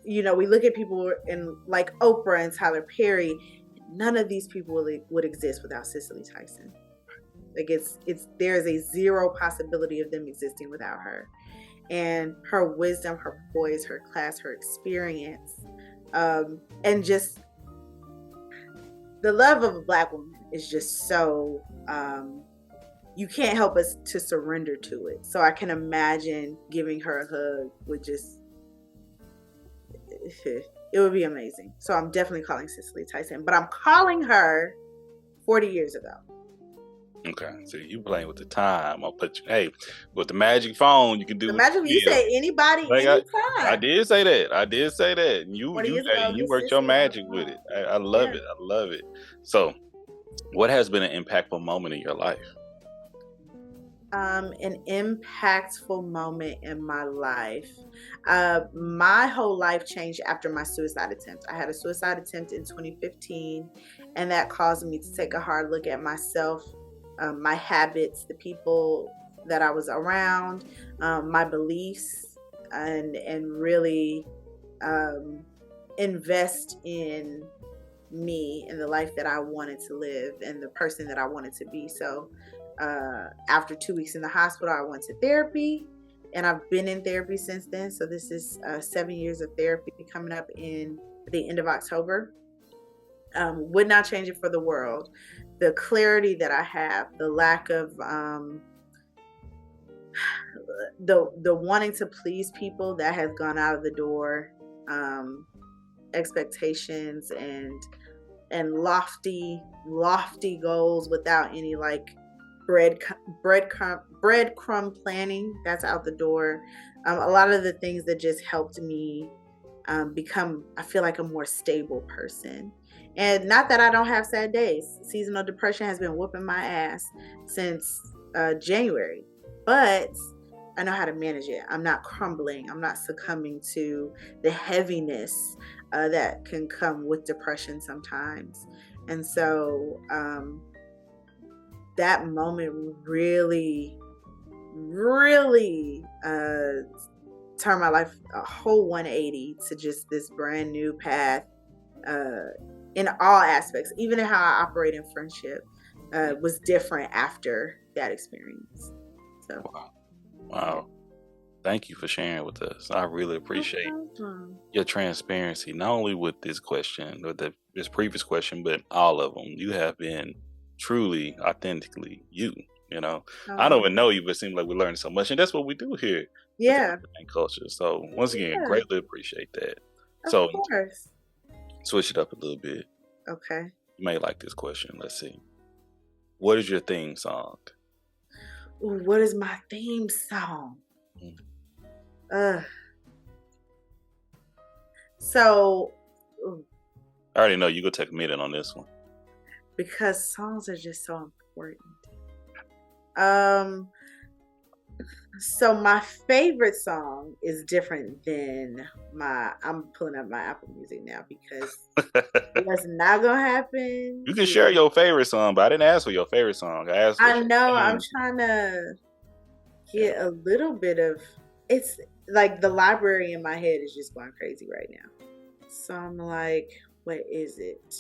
[SPEAKER 1] we look at people in like Oprah and Tyler Perry. None of these people would exist without Cicely Tyson. Like there's a zero possibility of them existing without her. And her wisdom, her poise, her class, her experience, and just the love of a Black woman is just so, you can't help but to surrender to it. So I can imagine giving her a hug would just, it would be amazing. So I'm definitely calling Cicely Tyson, but I'm calling her 40 years ago.
[SPEAKER 2] Okay, so you playing with the time. I'll put you. Hey, with the magic phone, you can do
[SPEAKER 1] The magic. You say anybody,
[SPEAKER 2] like
[SPEAKER 1] anytime.
[SPEAKER 2] I did say that. You worked your magic with it. I love it. I love it. So, what has been an impactful moment in your life?
[SPEAKER 1] An impactful moment in my life. My whole life changed after my suicide attempt. I had a suicide attempt in 2015, and that caused me to take a hard look at myself, my habits, the people that I was around, my beliefs, and really invest in me and the life that I wanted to live and the person that I wanted to be. So after 2 weeks in the hospital, I went to therapy, and I've been in therapy since then. So this is 7 years of therapy coming up in the end of October. Would not change it for the world. The clarity that I have, the lack of the wanting to please people that has gone out of the door, expectations and lofty goals without any like breadcrumb planning, that's out the door. A lot of the things that just helped me become, I feel like, a more stable person. And not that I don't have sad days. Seasonal depression has been whooping my ass since January, but I know how to manage it. I'm not crumbling. I'm not succumbing to the heaviness that can come with depression sometimes. And so that moment really turned my life a whole 180 to just this brand new path in all aspects. Even in how I operate in friendship was different after that experience. So
[SPEAKER 2] wow. Thank you for sharing with us. I really appreciate your transparency, not only with this question or this previous question, but all of them. You have been truly, authentically you. I don't even know you, but it seems like we're learning so much, and that's what we do here.
[SPEAKER 1] Yeah.
[SPEAKER 2] And culture. So once again, greatly appreciate that.
[SPEAKER 1] Of course.
[SPEAKER 2] Switch it up a little bit.
[SPEAKER 1] Okay.
[SPEAKER 2] You may like this question. Let's see. What is your theme song?
[SPEAKER 1] Ooh, what is my theme song?
[SPEAKER 2] Mm.
[SPEAKER 1] Uh, so,
[SPEAKER 2] I already know you gonna take a minute on this one.
[SPEAKER 1] because songs are just so important. Um, so my favorite song is different than I'm pulling up my Apple Music now because what's not gonna happen
[SPEAKER 2] You can
[SPEAKER 1] is,
[SPEAKER 2] share your favorite song, but I didn't ask for your favorite song. I asked
[SPEAKER 1] I
[SPEAKER 2] what your
[SPEAKER 1] know I'm
[SPEAKER 2] main.
[SPEAKER 1] trying to
[SPEAKER 2] Yeah.
[SPEAKER 1] get a little bit of, it's like the library in my head is just going crazy right now. So I'm like, what is it?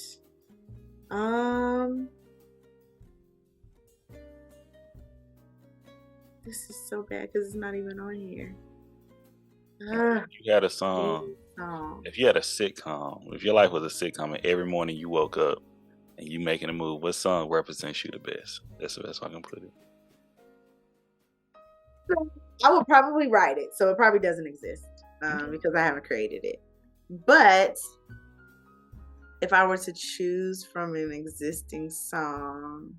[SPEAKER 1] This is so bad because it's not even on here.
[SPEAKER 2] You had a song. If you had a sitcom, if your life was a sitcom and every morning you woke up and you making a move, what song represents you the best? That's the best I can put it.
[SPEAKER 1] I would probably write it, so it probably doesn't exist because I haven't created it. But if I were to choose from an existing song,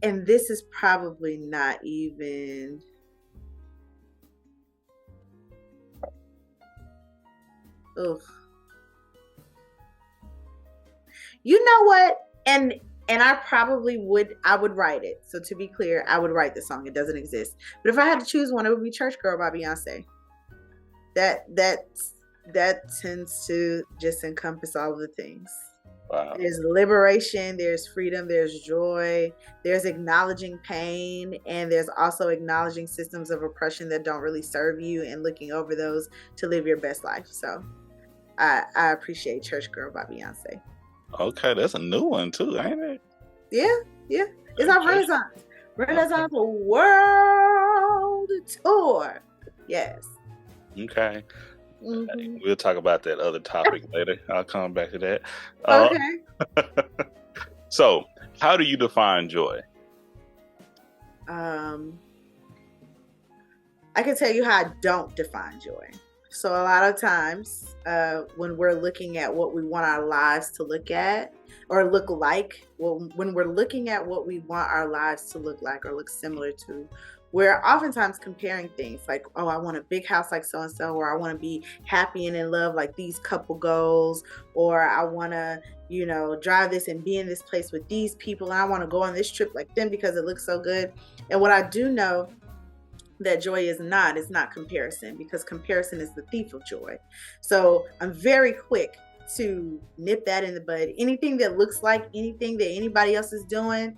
[SPEAKER 1] and this is probably not even, ugh. You know what? And I probably would write it. So to be clear, I would write the song. It doesn't exist. But if I had to choose one, it would be Church Girl by Beyonce. That tends to just encompass all of the things.
[SPEAKER 2] Wow.
[SPEAKER 1] There's liberation, there's freedom, there's joy, there's acknowledging pain, and there's also acknowledging systems of oppression that don't really serve you and looking over those to live your best life. So I appreciate Church Girl by Beyonce.
[SPEAKER 2] Okay, that's a new one too, ain't it?
[SPEAKER 1] Yeah. It's our Renaissance World Tour. Yes.
[SPEAKER 2] Okay.
[SPEAKER 1] Mm-hmm.
[SPEAKER 2] We'll talk about that other topic later. I'll come back to that.
[SPEAKER 1] Okay.
[SPEAKER 2] So, how do you define joy?
[SPEAKER 1] I can tell you how I don't define joy. So a lot of times when we're looking at what we want our lives to look at or look like, when we're looking at what we want our lives to look like or look similar to, we're oftentimes comparing things like, oh, I want a big house like so-and-so, or I want to be happy and in love like these couple goals, or I want to, drive this and be in this place with these people, and I want to go on this trip like them because it looks so good. And what I do know that joy is not, it's not comparison, because comparison is the thief of joy. So I'm very quick to nip that in the bud. Anything that looks like anything that anybody else is doing,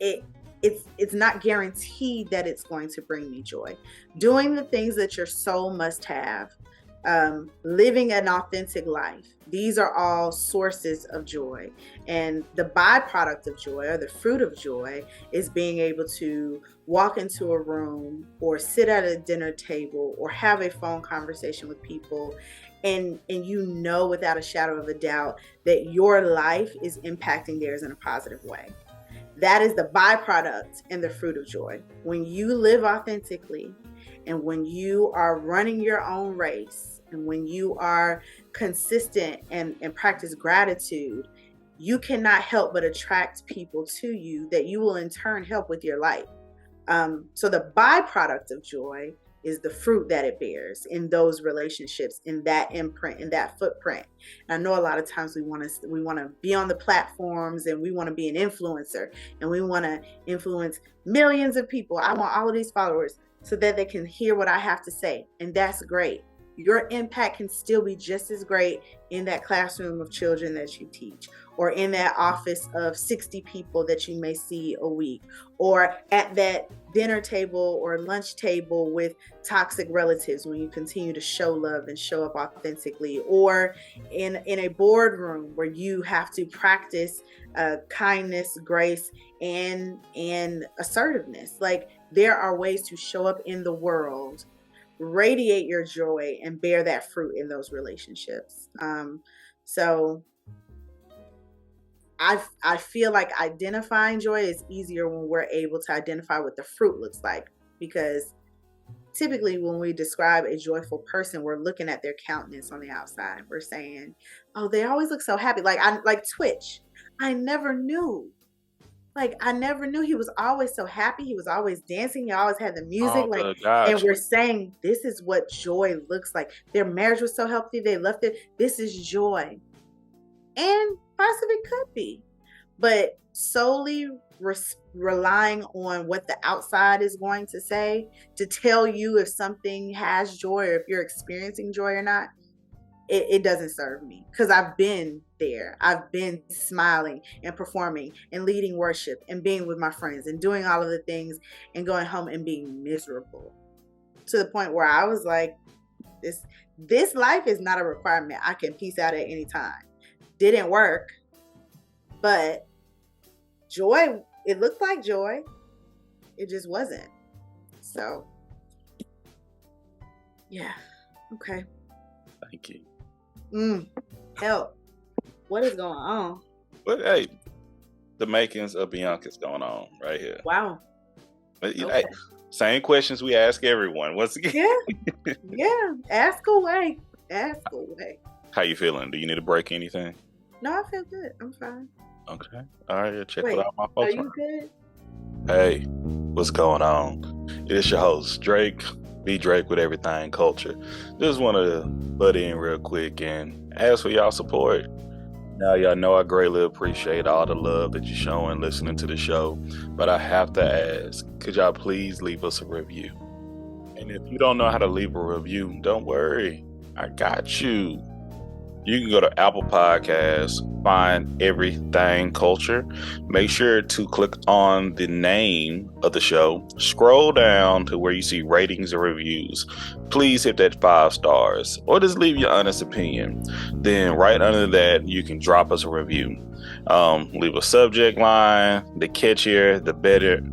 [SPEAKER 1] it's not guaranteed that it's going to bring me joy. Doing the things that your soul must have, living an authentic life, these are all sources of joy. And the byproduct of joy, or the fruit of joy, is being able to walk into a room or sit at a dinner table or have a phone conversation with people, and without a shadow of a doubt that your life is impacting theirs in a positive way. That is the byproduct and the fruit of joy. When you live authentically, and when you are running your own race, and when you are consistent and practice gratitude, you cannot help but attract people to you that you will in turn help with your life. So the byproduct of joy is the fruit that it bears in those relationships, in that imprint, in that footprint. And I know a lot of times we want to be on the platforms, and we want to be an influencer, and we want to influence millions of people. I want all of these followers so that they can hear what I have to say. And that's great. Your impact can still be just as great in that classroom of children that you teach, or in that office of 60 people that you may see a week, or at that dinner table or lunch table with toxic relatives when you continue to show love and show up authentically, or in a boardroom where you have to practice kindness, grace, and assertiveness. Like, there are ways to show up in the world, radiate your joy, and bear that fruit in those relationships. So I feel like identifying joy is easier when we're able to identify what the fruit looks like, because typically when we describe a joyful person, we're looking at their countenance on the outside. We're saying, oh, they always look so happy. Like Twitch. I never knew Like, I never knew. He was always so happy. He was always dancing. He always had the music.
[SPEAKER 2] Oh,
[SPEAKER 1] Like,
[SPEAKER 2] good.
[SPEAKER 1] and
[SPEAKER 2] Gotcha.
[SPEAKER 1] we're saying this is what joy looks like. Their marriage was so healthy. They left it. This is joy. And parts of it could be. But solely relying on what the outside is going to say to tell you if something has joy or if you're experiencing joy or not, it doesn't serve me, because I've been there. I've been smiling and performing and leading worship and being with my friends and doing all of the things and going home and being miserable to the point where I was like, this life is not a requirement. I can peace out at any time. Didn't work, but joy, it looked like joy. It just wasn't. So, yeah. Okay.
[SPEAKER 2] Thank you.
[SPEAKER 1] Help. What is going on?
[SPEAKER 2] But hey, the makings of Byanka's going on right here.
[SPEAKER 1] Wow.
[SPEAKER 2] But,
[SPEAKER 1] Okay.
[SPEAKER 2] hey, same questions we ask everyone. Once again.
[SPEAKER 1] Yeah. Ask away. Ask away.
[SPEAKER 2] How you feeling? Do you need a break? Anything?
[SPEAKER 1] No, I feel good. I'm fine.
[SPEAKER 2] Okay. All right. Yeah, check
[SPEAKER 1] Wait,
[SPEAKER 2] it out, my
[SPEAKER 1] are
[SPEAKER 2] folks.
[SPEAKER 1] you good?
[SPEAKER 2] Hey, what's going on? It's your host, Drake. Be Drake with Everythang Culture. Just want to butt in real quick and ask for y'all support. Now, y'all know I greatly appreciate all the love that you're showing listening to the show, but I have to ask, could y'all please leave us a review? And if you don't know how to leave a review, don't worry. I got you. You can go to Apple Podcasts, find Everythang Culture. Make sure to click on the name of the show. Scroll down to where you see ratings and reviews. Please hit that 5 stars or just leave your honest opinion. Then right under that, you can drop us a review. Leave a subject line, the catchier, the better,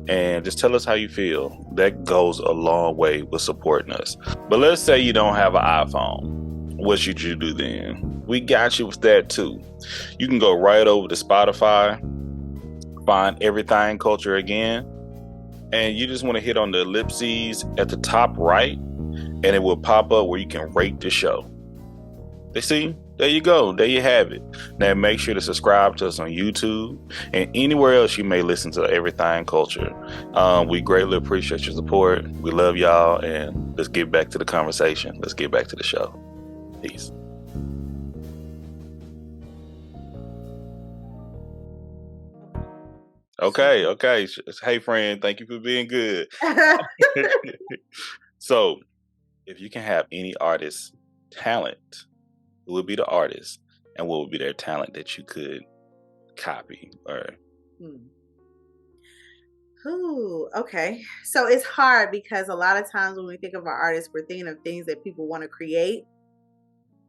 [SPEAKER 2] and just tell us how you feel. That goes a long way with supporting us. But let's say you don't have an iPhone. What should you do then? We got you with that too. You can go right over to Spotify, find Everything Culture again, and you just want to hit on the ellipses at the top right, and it will pop up where you can rate the show. They see? There you go. There you have it. Now make sure to subscribe to us on YouTube and anywhere else you may listen to Everything Culture. We greatly appreciate your support. We love y'all, and let's get back to the conversation. Let's get back to the show. Peace. Okay. Hey, friend, thank you for being good. So, if you can have any artist's talent, who would be the artist, and what would be their talent that you could copy or?
[SPEAKER 1] Ooh, okay. So it's hard because a lot of times when we think of our artists, we're thinking of things that people want to create.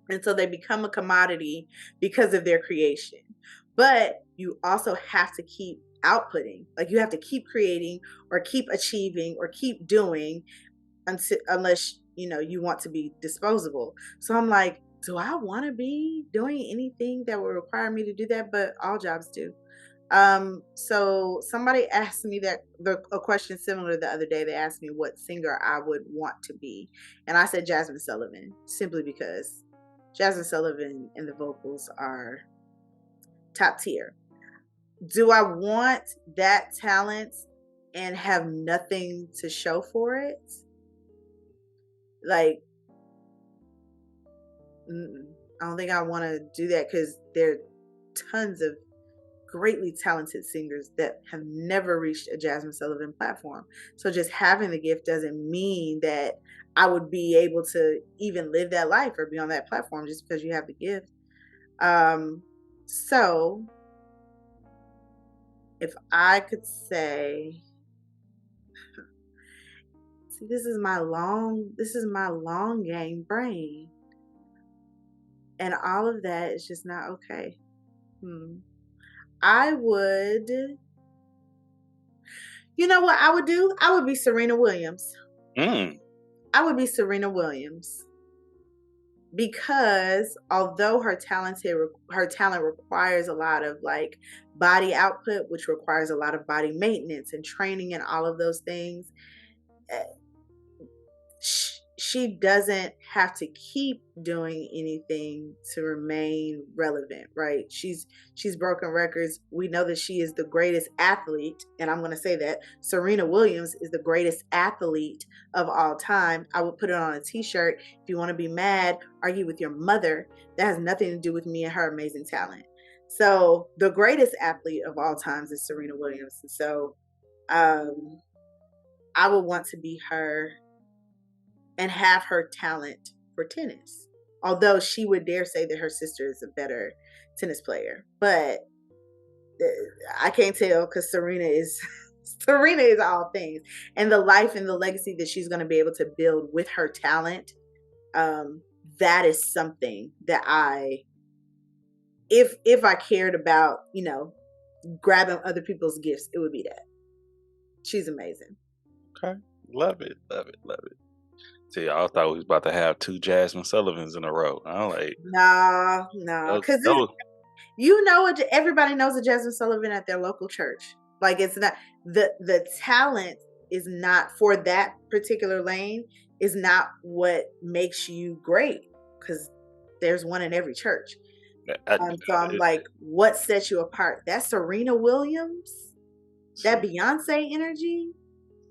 [SPEAKER 1] And so they become a commodity because of their creation. But you also have to keep outputting. Like, you have to keep creating or keep achieving or keep doing unless, you want to be disposable. So I'm like, do I want to be doing anything that would require me to do that? But all jobs do. So somebody asked me a question similar the other day. They asked me what singer I would want to be. And I said Jasmine Sullivan, simply because Jasmine Sullivan and the vocals are top tier. Do I want that talent and have nothing to show for it? Like, I don't think I want to do that, because there are tons of greatly talented singers that have never reached a Jasmine Sullivan platform. So just having the gift doesn't mean that I would be able to even live that life or be on that platform just because you have the gift. So if I could say, see, this is my long game brain. And all of that is just not okay. I would, you know what I would do? I would be Serena Williams. I would be Serena Williams, because although her talent requires a lot of like body output, which requires a lot of body maintenance and training and all of those things, she doesn't have to keep doing anything to remain relevant, right? She's broken records. We know that she is the greatest athlete, and I'm going to say that Serena Williams is the greatest athlete of all time. I would put it on a t-shirt. If you want to be mad, argue with your mother. That has nothing to do with me and her amazing talent. So the greatest athlete of all times is Serena Williams. And so I would want to be her and have her talent for tennis. Although she would dare say that her sister is a better tennis player. But I can't tell because Serena is Serena is all things. And the life and the legacy that she's going to be able to build with her talent, that is something that if I cared about, grabbing other people's gifts, it would be that. She's amazing.
[SPEAKER 2] Okay. Love it. See, I thought we was about to have 2 Jasmine Sullivans in a row. I'm like,
[SPEAKER 1] no, because everybody knows a Jasmine Sullivan at their local church. Like, it's not the talent is not for that particular lane is not what makes you great, because there's one in every church. So I'm like, what sets you apart? That Serena Williams, that Beyonce energy,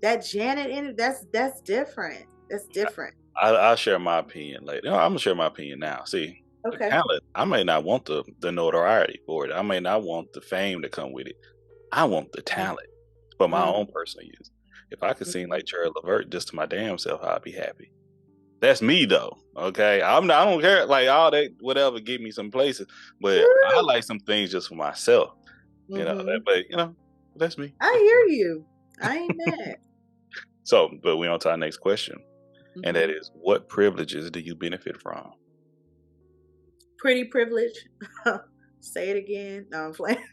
[SPEAKER 1] that Janet energy, that's different. That's different.
[SPEAKER 2] I'll share my opinion later. I'm gonna share my opinion now. See,
[SPEAKER 1] okay.
[SPEAKER 2] The talent, I may not want the notoriety for it. I may not want the fame to come with it. I want the talent for my own personal use. If I could sing like Jared Levert just to my damn self, I'd be happy. That's me though. Okay, I don't care like all that whatever get me some places, but I like some things just for myself. But that's me.
[SPEAKER 1] I hear you. I ain't mad.
[SPEAKER 2] So, but we on to our next question. And that is, what privileges do you benefit from?
[SPEAKER 1] Pretty privilege. Say it again. No, I'm playing.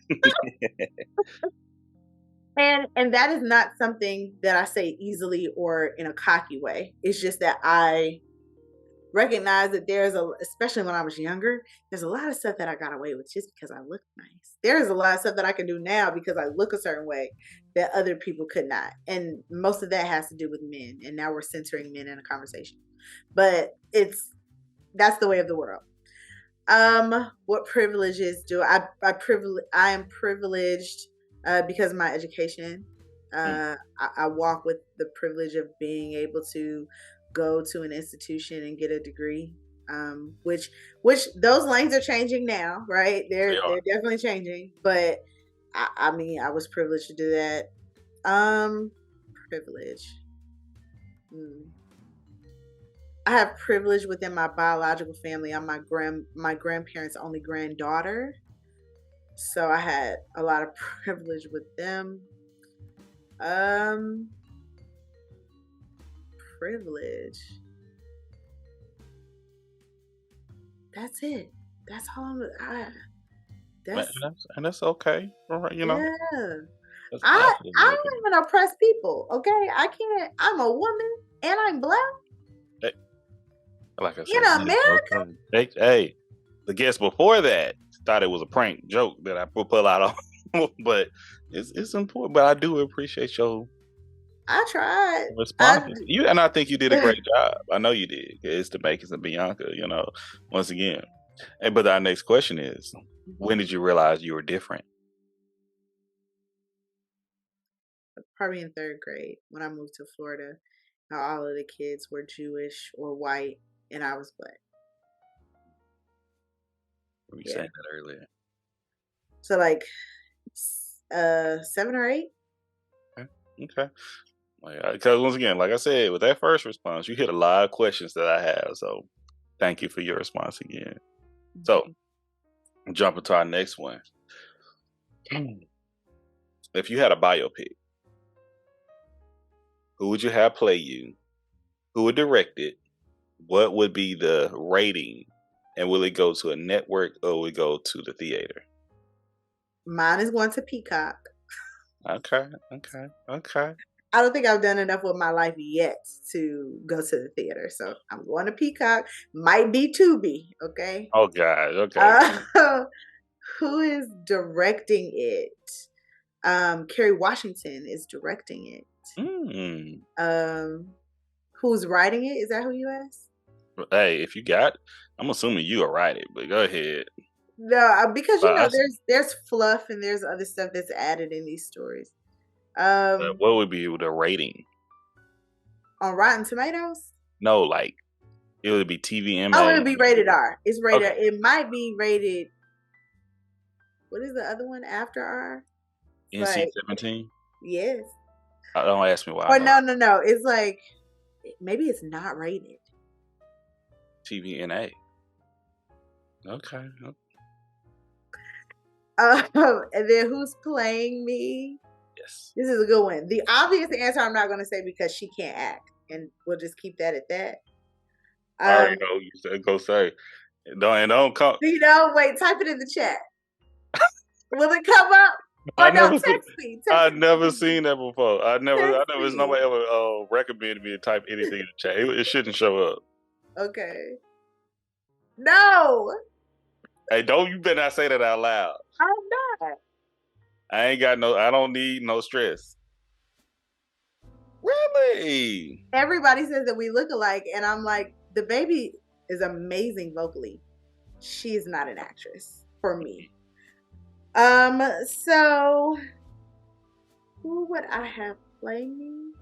[SPEAKER 1] And that is not something that I say easily or in a cocky way. It's just that I recognize that especially when I was younger, there's a lot of stuff that I got away with just because I look nice. There's a lot of stuff that I can do now because I look a certain way that other people could not. And most of that has to do with men. And now we're centering men in a conversation. But that's the way of the world. What privileges do I am privileged because of my education. I walk with the privilege of being able to go to an institution and get a degree, which those lanes are changing now, right? They're definitely changing, but I mean, I was privileged to do that. Privilege. I have privilege within my biological family. I'm my grandparents' only granddaughter, so I had a lot of privilege with them. Privilege. That's it. That's all
[SPEAKER 2] that's okay. All right,
[SPEAKER 1] Yeah. I don't even oppress people. Okay, I can't. I'm a woman and I'm black.
[SPEAKER 2] Like I said,
[SPEAKER 1] in America.
[SPEAKER 2] Hey, the guest before that thought it was a prank joke that I pull out on, but it's important. But I do appreciate your.
[SPEAKER 1] I tried.
[SPEAKER 2] Responses. And I think you did a great job. I know you did. It's the Makings of Byanka, once again. But our next question is, when did you realize you were different?
[SPEAKER 1] Probably in 3rd grade when I moved to Florida. All of the kids were Jewish or white, and I was black.
[SPEAKER 2] We were saying that earlier.
[SPEAKER 1] So like 7 or 8.
[SPEAKER 2] Okay. Because once again, like I said, with that first response, you hit a lot of questions that I have. So thank you for your response again. So jumping to our next one. If you had a biopic, who would you have play you? Who would direct it? What would be the rating? And will it go to a network or will it go to the theater?
[SPEAKER 1] Mine is going to Peacock.
[SPEAKER 2] Okay.
[SPEAKER 1] I don't think I've done enough with my life yet to go to the theater. So I'm going to Peacock. Might be Tubi. Okay.
[SPEAKER 2] Oh, God. Okay.
[SPEAKER 1] Who is directing it? Kerry Washington is directing it. Who's writing it? Is that who you asked?
[SPEAKER 2] Hey, if you got, I'm assuming you will write it, but go ahead.
[SPEAKER 1] No, because
[SPEAKER 2] I
[SPEAKER 1] there's fluff and there's other stuff that's added in these stories.
[SPEAKER 2] what would be the rating?
[SPEAKER 1] On Rotten Tomatoes?
[SPEAKER 2] No, like it would be TVMA.
[SPEAKER 1] Oh, it'll be rated R. It's rated.
[SPEAKER 2] Okay.
[SPEAKER 1] It might be rated. What is the other one after R?
[SPEAKER 2] NC-17.
[SPEAKER 1] Yes.
[SPEAKER 2] Don't ask me why.
[SPEAKER 1] Or no. It's like maybe it's not rated.
[SPEAKER 2] TVNA. Okay.
[SPEAKER 1] And then who's playing me?
[SPEAKER 2] Yes.
[SPEAKER 1] This is a good one. The obvious answer I'm not going to say because she can't act, and we'll just keep that at that.
[SPEAKER 2] I already know you said go say. Don't come.
[SPEAKER 1] Wait, type it in the chat. Will it come up? Or text me.
[SPEAKER 2] I've never seen that before. Nobody ever recommended me to type anything in the chat. It shouldn't show up.
[SPEAKER 1] Okay. No.
[SPEAKER 2] Hey, you better not say that out loud.
[SPEAKER 1] I'm not.
[SPEAKER 2] I don't need no stress. Really?
[SPEAKER 1] Everybody says that we look alike, and I'm like, the baby is amazing vocally. She's not an actress for me. So who would I have playing me?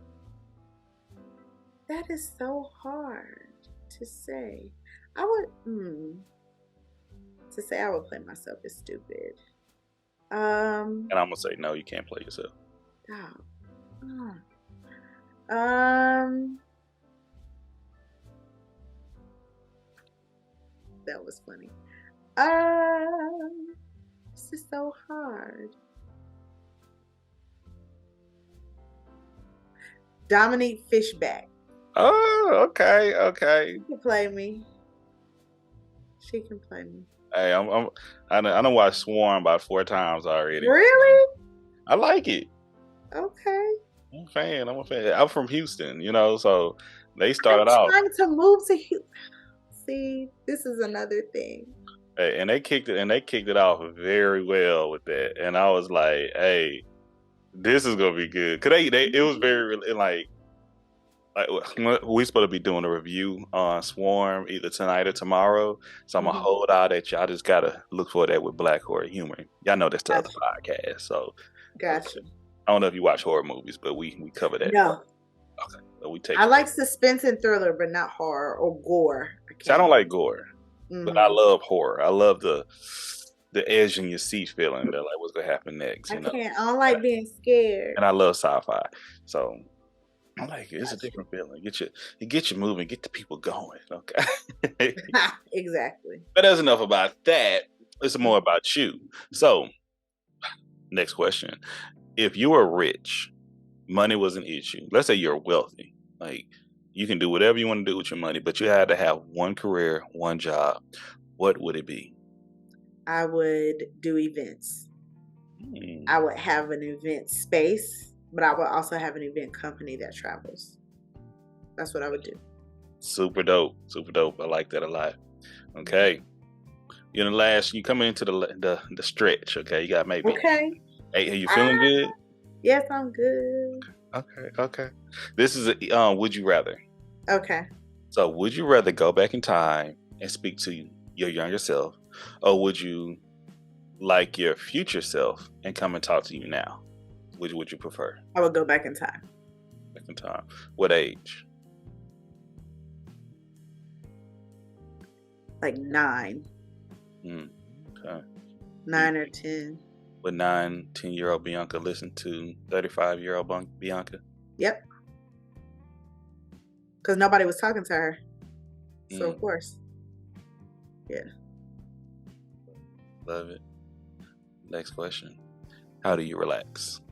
[SPEAKER 1] That is so hard to say. I would play myself is stupid.
[SPEAKER 2] And I'm gonna say no, you can't play yourself.
[SPEAKER 1] That was funny. This is so hard. Dominique Fishback.
[SPEAKER 2] Oh, okay.
[SPEAKER 1] She can play me. She can play me.
[SPEAKER 2] Hey, I done watched Swarm about 4 times already.
[SPEAKER 1] Really?
[SPEAKER 2] I like it.
[SPEAKER 1] Okay.
[SPEAKER 2] I'm a fan. I'm from Houston, so they started out
[SPEAKER 1] trying to move to Houston. See, this is another thing.
[SPEAKER 2] Hey, and they kicked it off very well with that, and I was like, "Hey, this is gonna be good." Cause it was very like we supposed to be doing a review on Swarm either tonight or tomorrow, so I'm gonna hold out at y'all. Just gotta look for that with Black Horror Humor. Y'all know that's the other podcast, so
[SPEAKER 1] gotcha.
[SPEAKER 2] I don't know if you watch horror movies, but we cover that.
[SPEAKER 1] No.
[SPEAKER 2] Okay, so we take.
[SPEAKER 1] I like suspense and thriller, but not horror or gore.
[SPEAKER 2] I don't like gore, but I love horror. I love the edge in your seat feeling. They're like, what's gonna happen next?
[SPEAKER 1] I don't like being scared.
[SPEAKER 2] And I love sci-fi, so I'm like, it's a different feeling. It gets you moving, get the people going. Okay.
[SPEAKER 1] Exactly.
[SPEAKER 2] But that's enough about that. It's more about you. So, next question. If you were rich, money was an issue. Let's say you're wealthy. Like, you can do whatever you want to do with your money, but you had to have one career, one job. What would it be?
[SPEAKER 1] I would do events. I would have an event space, but I would also have an event company that travels. That's what I would do.
[SPEAKER 2] Super dope. Super dope. I like that a lot. Okay. You coming into the stretch, okay? You got maybe.
[SPEAKER 1] Okay.
[SPEAKER 2] Hey, are you feeling good?
[SPEAKER 1] Yes, I'm good.
[SPEAKER 2] Okay. This is a would you rather.
[SPEAKER 1] Okay.
[SPEAKER 2] So would you rather go back in time and speak to your younger self, or would you like your future self and come and talk to you now? Which would you prefer?
[SPEAKER 1] I would go back in time.
[SPEAKER 2] Back in time. What age?
[SPEAKER 1] Like 9.
[SPEAKER 2] Okay.
[SPEAKER 1] 9 or 10.
[SPEAKER 2] Would 10-year-old Byanka listen to 35-year-old Byanka?
[SPEAKER 1] Yep. Because nobody was talking to her. So, of course. Yeah.
[SPEAKER 2] Love it. Next question. How do you relax?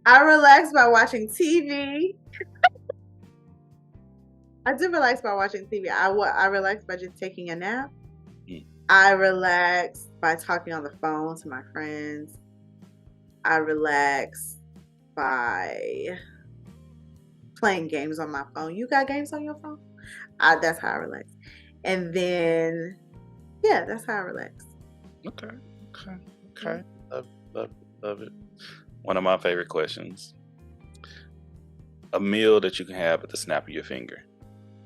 [SPEAKER 1] I relax by watching TV. I do relax by watching TV. I relax by just taking a nap. I relax by talking on the phone to my friends. I relax by playing games on my phone. You got games on your phone? That's how I relax. And then, that's how I relax.
[SPEAKER 2] Okay. Love it. One of my favorite questions. A meal that you can have at the snap of your finger.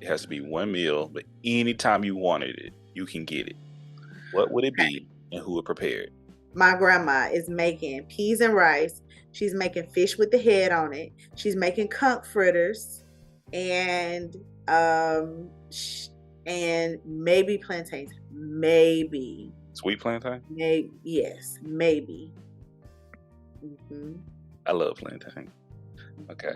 [SPEAKER 2] It has to be one meal, but anytime you wanted it, you can get it. What would it be, and who would prepare it?
[SPEAKER 1] My grandma is making peas and rice. She's making fish with the head on it. She's making conch fritters, and maybe plantains. Maybe.
[SPEAKER 2] Sweet plantain?
[SPEAKER 1] Maybe. Yes. Maybe. Mm-hmm.
[SPEAKER 2] I love plantain. Okay.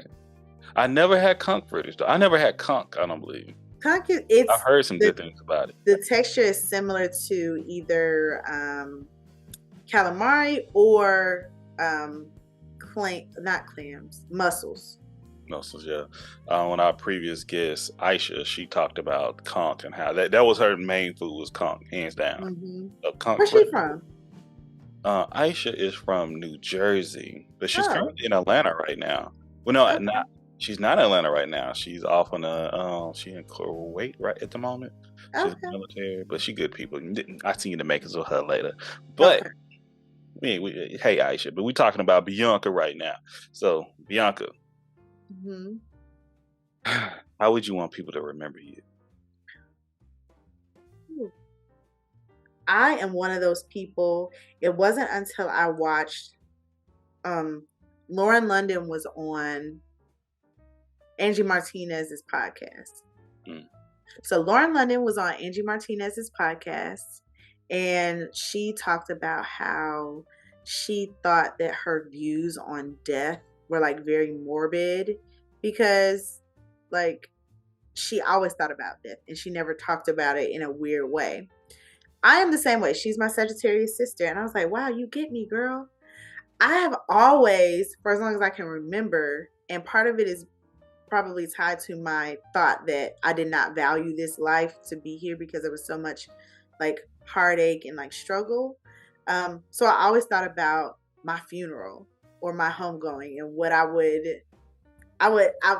[SPEAKER 2] I never had conch fritters though. I never had conch, I don't believe.
[SPEAKER 1] Conch
[SPEAKER 2] I've heard some good things about it.
[SPEAKER 1] The texture is similar to either calamari or not clams, mussels.
[SPEAKER 2] Mussels, yeah. On our previous guest, Aisha, she talked about conch and how that was her main food was conch, hands down.
[SPEAKER 1] Mm-hmm. Where's she from?
[SPEAKER 2] Aisha is from New Jersey, but she's currently in Atlanta right now. Well, no, not. She's not in Atlanta right now. She's off on she's in Kuwait right at the moment. She's in the military, but she good people. I seen the makings of her later. But hey Aisha, but we're talking about Byanka right now. So Byanka, how would you want people to remember you?
[SPEAKER 1] I am one of those people. It wasn't until I watched Lauren London was on Angie Martinez's podcast. So Lauren London was on Angie Martinez's podcast, and she talked about how she thought that her views on death were like very morbid, because like she always thought about death and she never talked about it in a weird way. I am the same way. She's my Sagittarius sister, and I was like, wow, you get me, girl. I have always, for as long as I can remember, and part of it is probably tied to my thought that I did not value this life to be here because there was so much like heartache and like struggle. So I always thought about my funeral or my homegoing and what I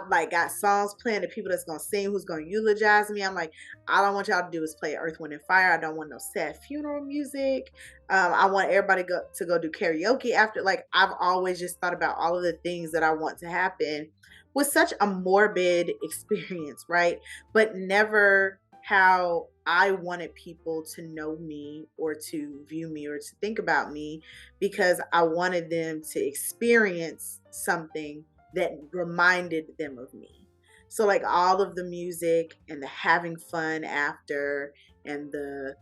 [SPEAKER 1] like got songs playing, the people that's gonna sing, who's gonna eulogize me. I'm like, all I want y'all to do is play Earth, Wind and Fire. I don't want no sad funeral music. I want everybody to go do karaoke after. Like, I've always just thought about all of the things that I want to happen with such a morbid experience, right? But never how I wanted people to know me or to view me or to think about me, because I wanted them to experience something that reminded them of me. So like all of the music and the having fun after and the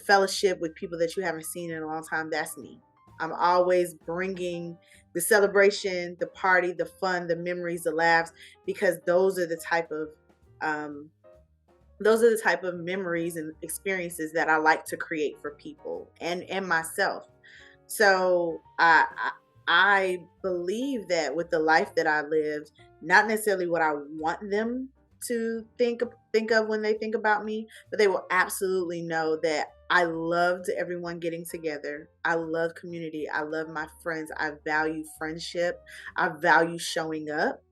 [SPEAKER 1] fellowship with people that you haven't seen in a long time, that's me. I'm always bringing the celebration, the party, the fun, the memories, the laughs, because those are the type of memories and experiences that I like to create for people and myself. So I believe that with the life that I lived, not necessarily what I want them to think of when they think about me, but they will absolutely know that I loved everyone getting together. I love community. I love my friends. I value friendship. I value showing up.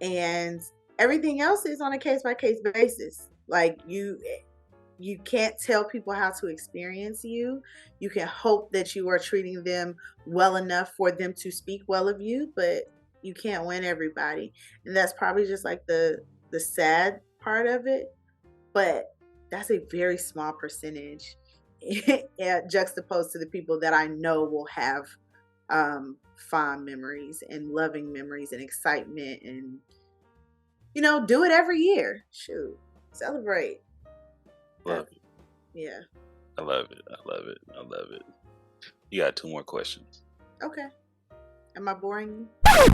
[SPEAKER 1] And everything else is on a case-by-case basis. Like you can't tell people how to experience you. You can hope that you are treating them well enough for them to speak well of you, but you can't win everybody. And that's probably just like the sad part of it. But that's a very small percentage juxtaposed to the people that I know will have fond memories and loving memories and excitement and, do it every year. Shoot, celebrate.
[SPEAKER 2] Love it.
[SPEAKER 1] Yeah.
[SPEAKER 2] I love it. I love it. I love it. You got 2 more questions.
[SPEAKER 1] Okay. Am I boring you?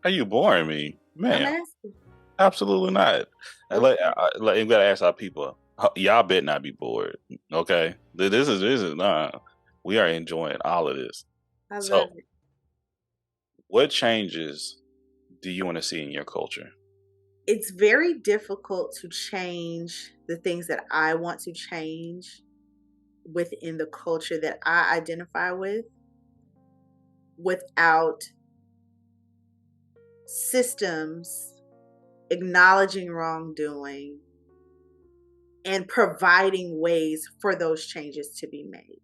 [SPEAKER 2] Are you boring me? Man.
[SPEAKER 1] I'm asking.
[SPEAKER 2] Absolutely not.
[SPEAKER 1] Okay.
[SPEAKER 2] You gotta ask our people. Y'all better not be bored. Okay. This is not. We are enjoying all of this.
[SPEAKER 1] I love it.
[SPEAKER 2] What changes do you want to see in your culture?
[SPEAKER 1] It's very difficult to change the things that I want to change within the culture that I identify with without systems acknowledging wrongdoing and providing ways for those changes to be made.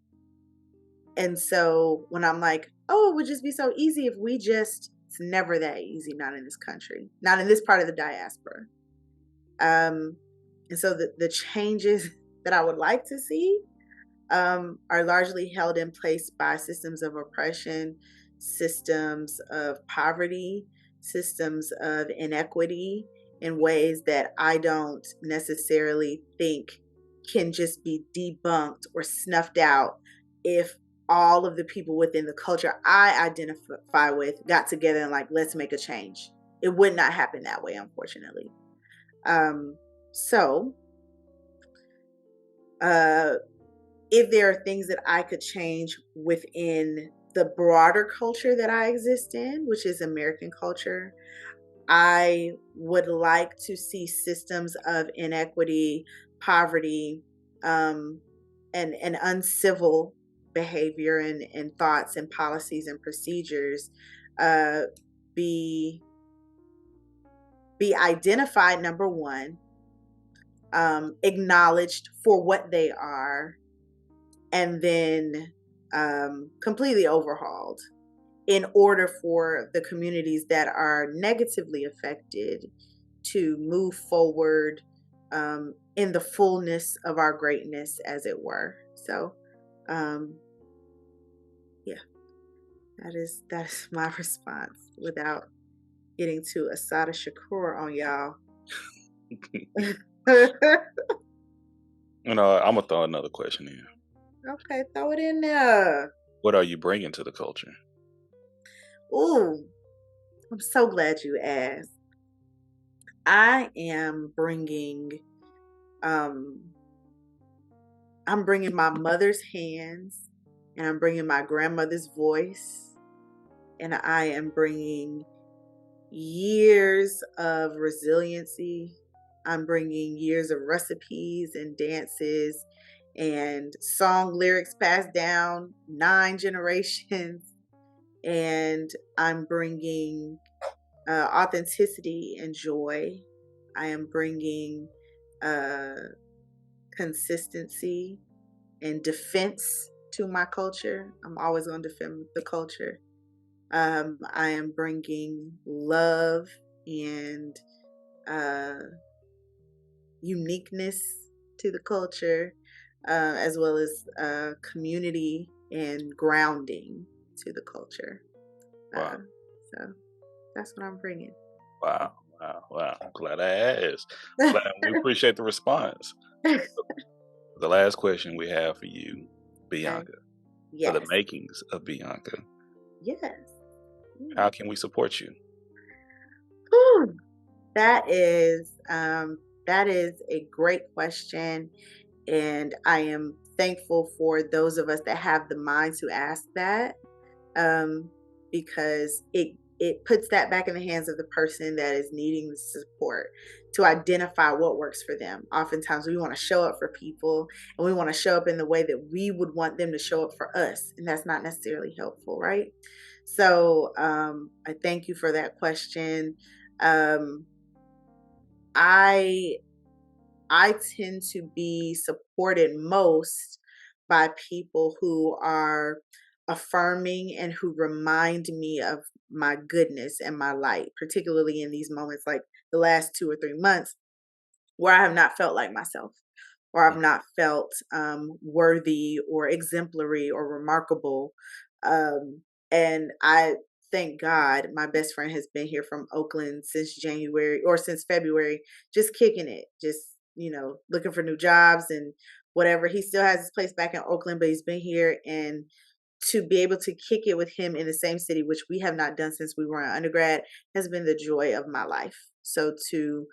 [SPEAKER 1] And so when I'm like, oh, it would just be so easy if we just, it's never that easy, not in this country, not in this part of the diaspora. And so the changes that I would like to see are largely held in place by systems of oppression, systems of poverty, systems of inequity in ways that I don't necessarily think can just be debunked or snuffed out if all of the people within the culture I identify with got together and like, let's make a change. It would not happen that way, unfortunately. So, if there are things that I could change within the broader culture that I exist in, which is American culture, I would like to see systems of inequity, poverty, and uncivil behavior and thoughts and policies and procedures uh, be identified, number one, acknowledged for what they are, and then completely overhauled in order for the communities that are negatively affected to move forward in the fullness of our greatness, as it were. So, yeah, that is my response without getting to Asada Shakur on y'all.
[SPEAKER 2] And I'm gonna throw another question in.
[SPEAKER 1] Okay, throw it in there.
[SPEAKER 2] What are you bringing to the culture?
[SPEAKER 1] Ooh, I'm so glad you asked. I am bringing, um, I'm bringing my mother's hands, and I'm bringing my grandmother's voice, and I am bringing years of resiliency. I'm bringing years of recipes and dances and song lyrics passed down 9 generations. And I'm bringing authenticity and joy. I am bringing consistency and defense to my culture. I'm always going to defend the culture. I am bringing love and uniqueness to the culture, as well as community and grounding to the culture.
[SPEAKER 2] Wow.
[SPEAKER 1] So that's what I'm bringing.
[SPEAKER 2] Wow. I'm glad I asked. We appreciate the response. The last question we have for you, Byanka,
[SPEAKER 1] Okay. Yes.
[SPEAKER 2] for the makings of Byanka.
[SPEAKER 1] Yes.
[SPEAKER 2] How can we support you?
[SPEAKER 1] Whew. That is a great question, and I am thankful for those of us that have the mind to ask that, because it puts that back in the hands of the person that is needing the support to identify what works for them. Oftentimes we want to show up for people, and we want to show up in the way that we would want them to show up for us, and that's not necessarily helpful, right? So I thank you for that question. I tend to be supported most by people who are affirming and who remind me of my goodness and my light, particularly in these moments like the last 2 or 3 months where I have not felt like myself, or I've not felt worthy or exemplary or remarkable. And I thank God my best friend has been here from Oakland since January or since February, just kicking it, just, looking for new jobs and whatever. He still has his place back in Oakland, but he's been here, and to be able to kick it with him in the same city, which we have not done since we were in undergrad, has been the joy of my life. So to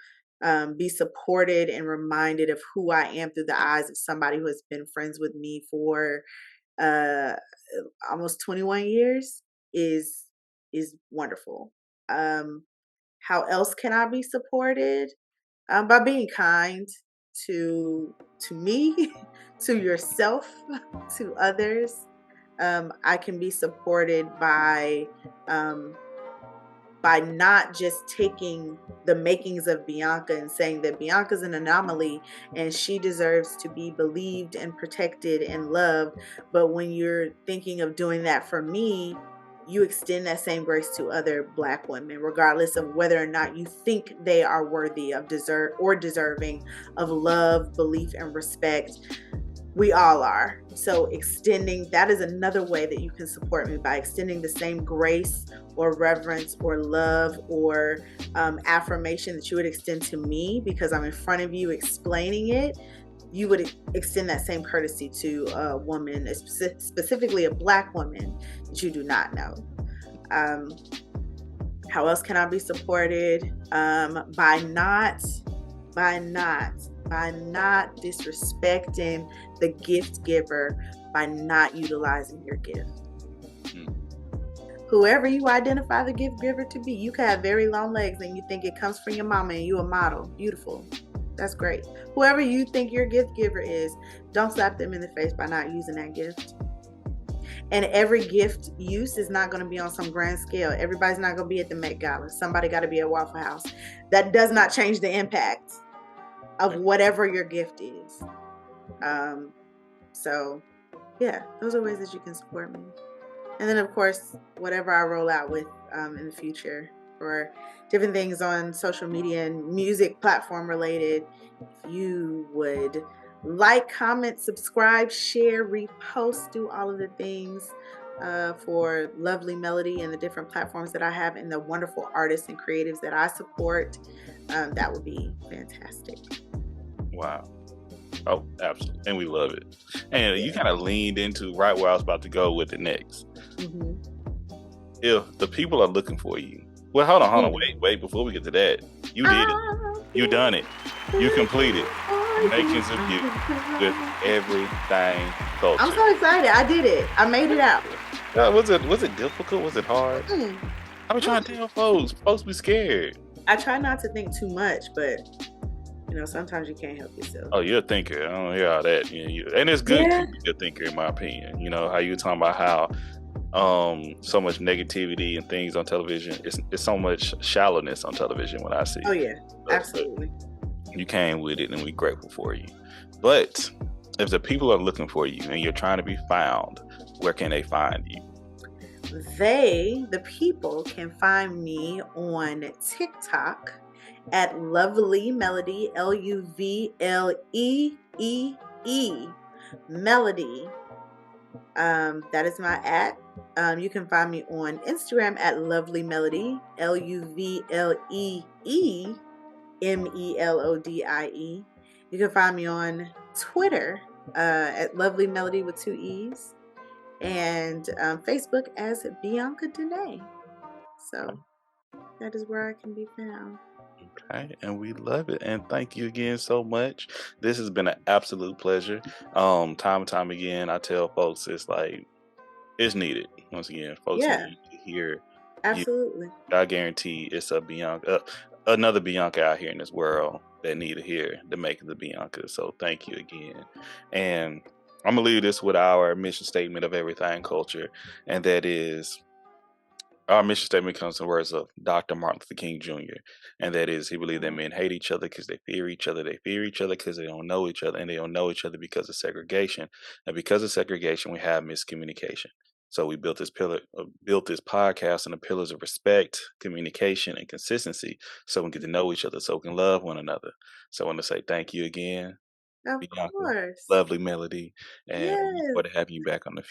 [SPEAKER 1] be supported and reminded of who I am through the eyes of somebody who has been friends with me for uh, almost 21 years is wonderful. How else can I be supported? By being kind to me, to yourself, to others. I can be supported by by not just taking the makings of Byanka and saying that Byanka's an anomaly and she deserves to be believed and protected and loved. But when you're thinking of doing that for me, you extend that same grace to other Black women, regardless of whether or not you think they are worthy of deserving of love, belief, and respect. We all are. So extending, that is another way that you can support me, by extending the same grace or reverence or love or affirmation that you would extend to me because I'm in front of you explaining it. You would extend that same courtesy to a woman, specifically a Black woman that you do not know. How else can I be supported? By not disrespecting the gift giver, by not utilizing your gift. Whoever you identify the gift giver to be, you can have very long legs and you think it comes from your mama and you a model. Beautiful. That's great. Whoever you think your gift giver is, don't slap them in the face by not using that gift. And every gift use is not going to be on some grand scale. Everybody's not going to be at the Met Gala. Somebody got to be at Waffle House. That does not change the impact of whatever your gift is. So yeah, those are ways that you can support me. And then of course, whatever I roll out with in the future, or different things on social media and music platform related, if you would like, comment, subscribe, share, repost, do all of the things for Lovely Melody and the different platforms that I have and the wonderful artists and creatives that I support, that would be fantastic.
[SPEAKER 2] Wow. Oh, absolutely. And we love it. And you kind of leaned into right where I was about to go with it next.
[SPEAKER 1] Mm-hmm.
[SPEAKER 2] If the people are looking for you, well, hold on, wait, before we get to that, you did it. You done it. You completed Makings of You with Everythang culture.
[SPEAKER 1] I'm so excited. I did it. I made it out.
[SPEAKER 2] Was it difficult? Was it hard? I've been trying to tell folks be scared.
[SPEAKER 1] I try not to think too much, but sometimes you can't help yourself.
[SPEAKER 2] Oh, you're a thinker. I don't hear all that. And it's good to be a thinker, in my opinion. You know, how you were talking about how so much negativity and things on television. It's so much shallowness on television when I see.
[SPEAKER 1] Oh yeah, absolutely.
[SPEAKER 2] You came with it, and we're grateful for you. But if the people are looking for you and you're trying to be found, where can they find you?
[SPEAKER 1] The people can find me on TikTok at Lovely Melody, LUVLEEE Melody. That is my @ you can find me on Instagram at Lovely Melody, LUVLEEMELODIE. You can find me on Twitter at Lovely Melody with 2 E's, and Facebook as Byanka Danee. So that is where I can be found.
[SPEAKER 2] Okay, and we love it, and thank you again so much. This has been an absolute pleasure. Time and time again, I tell folks it's like it's needed. Once again, folks need to hear.
[SPEAKER 1] Absolutely.
[SPEAKER 2] I guarantee it's another Byanka out here in this world that need to hear the Makings of Byanka. So thank you again, and I'm gonna leave this with our mission statement of Everythang culture, and that is. Our mission statement comes from the words of Dr. Martin Luther King Jr., and that is, he believed that men hate each other because they fear each other. They fear each other because they don't know each other, and they don't know each other because of segregation. And because of segregation, we have miscommunication. So we built this podcast on the pillars of respect, communication, and consistency, so we get to know each other, so we can love one another. So I want to say thank you again.
[SPEAKER 1] Of
[SPEAKER 2] Byanka,
[SPEAKER 1] course.
[SPEAKER 2] Lovely Melody, and we look forward to having you back on the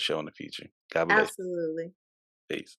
[SPEAKER 2] show in the future. God bless.
[SPEAKER 1] Absolutely.
[SPEAKER 2] Peace.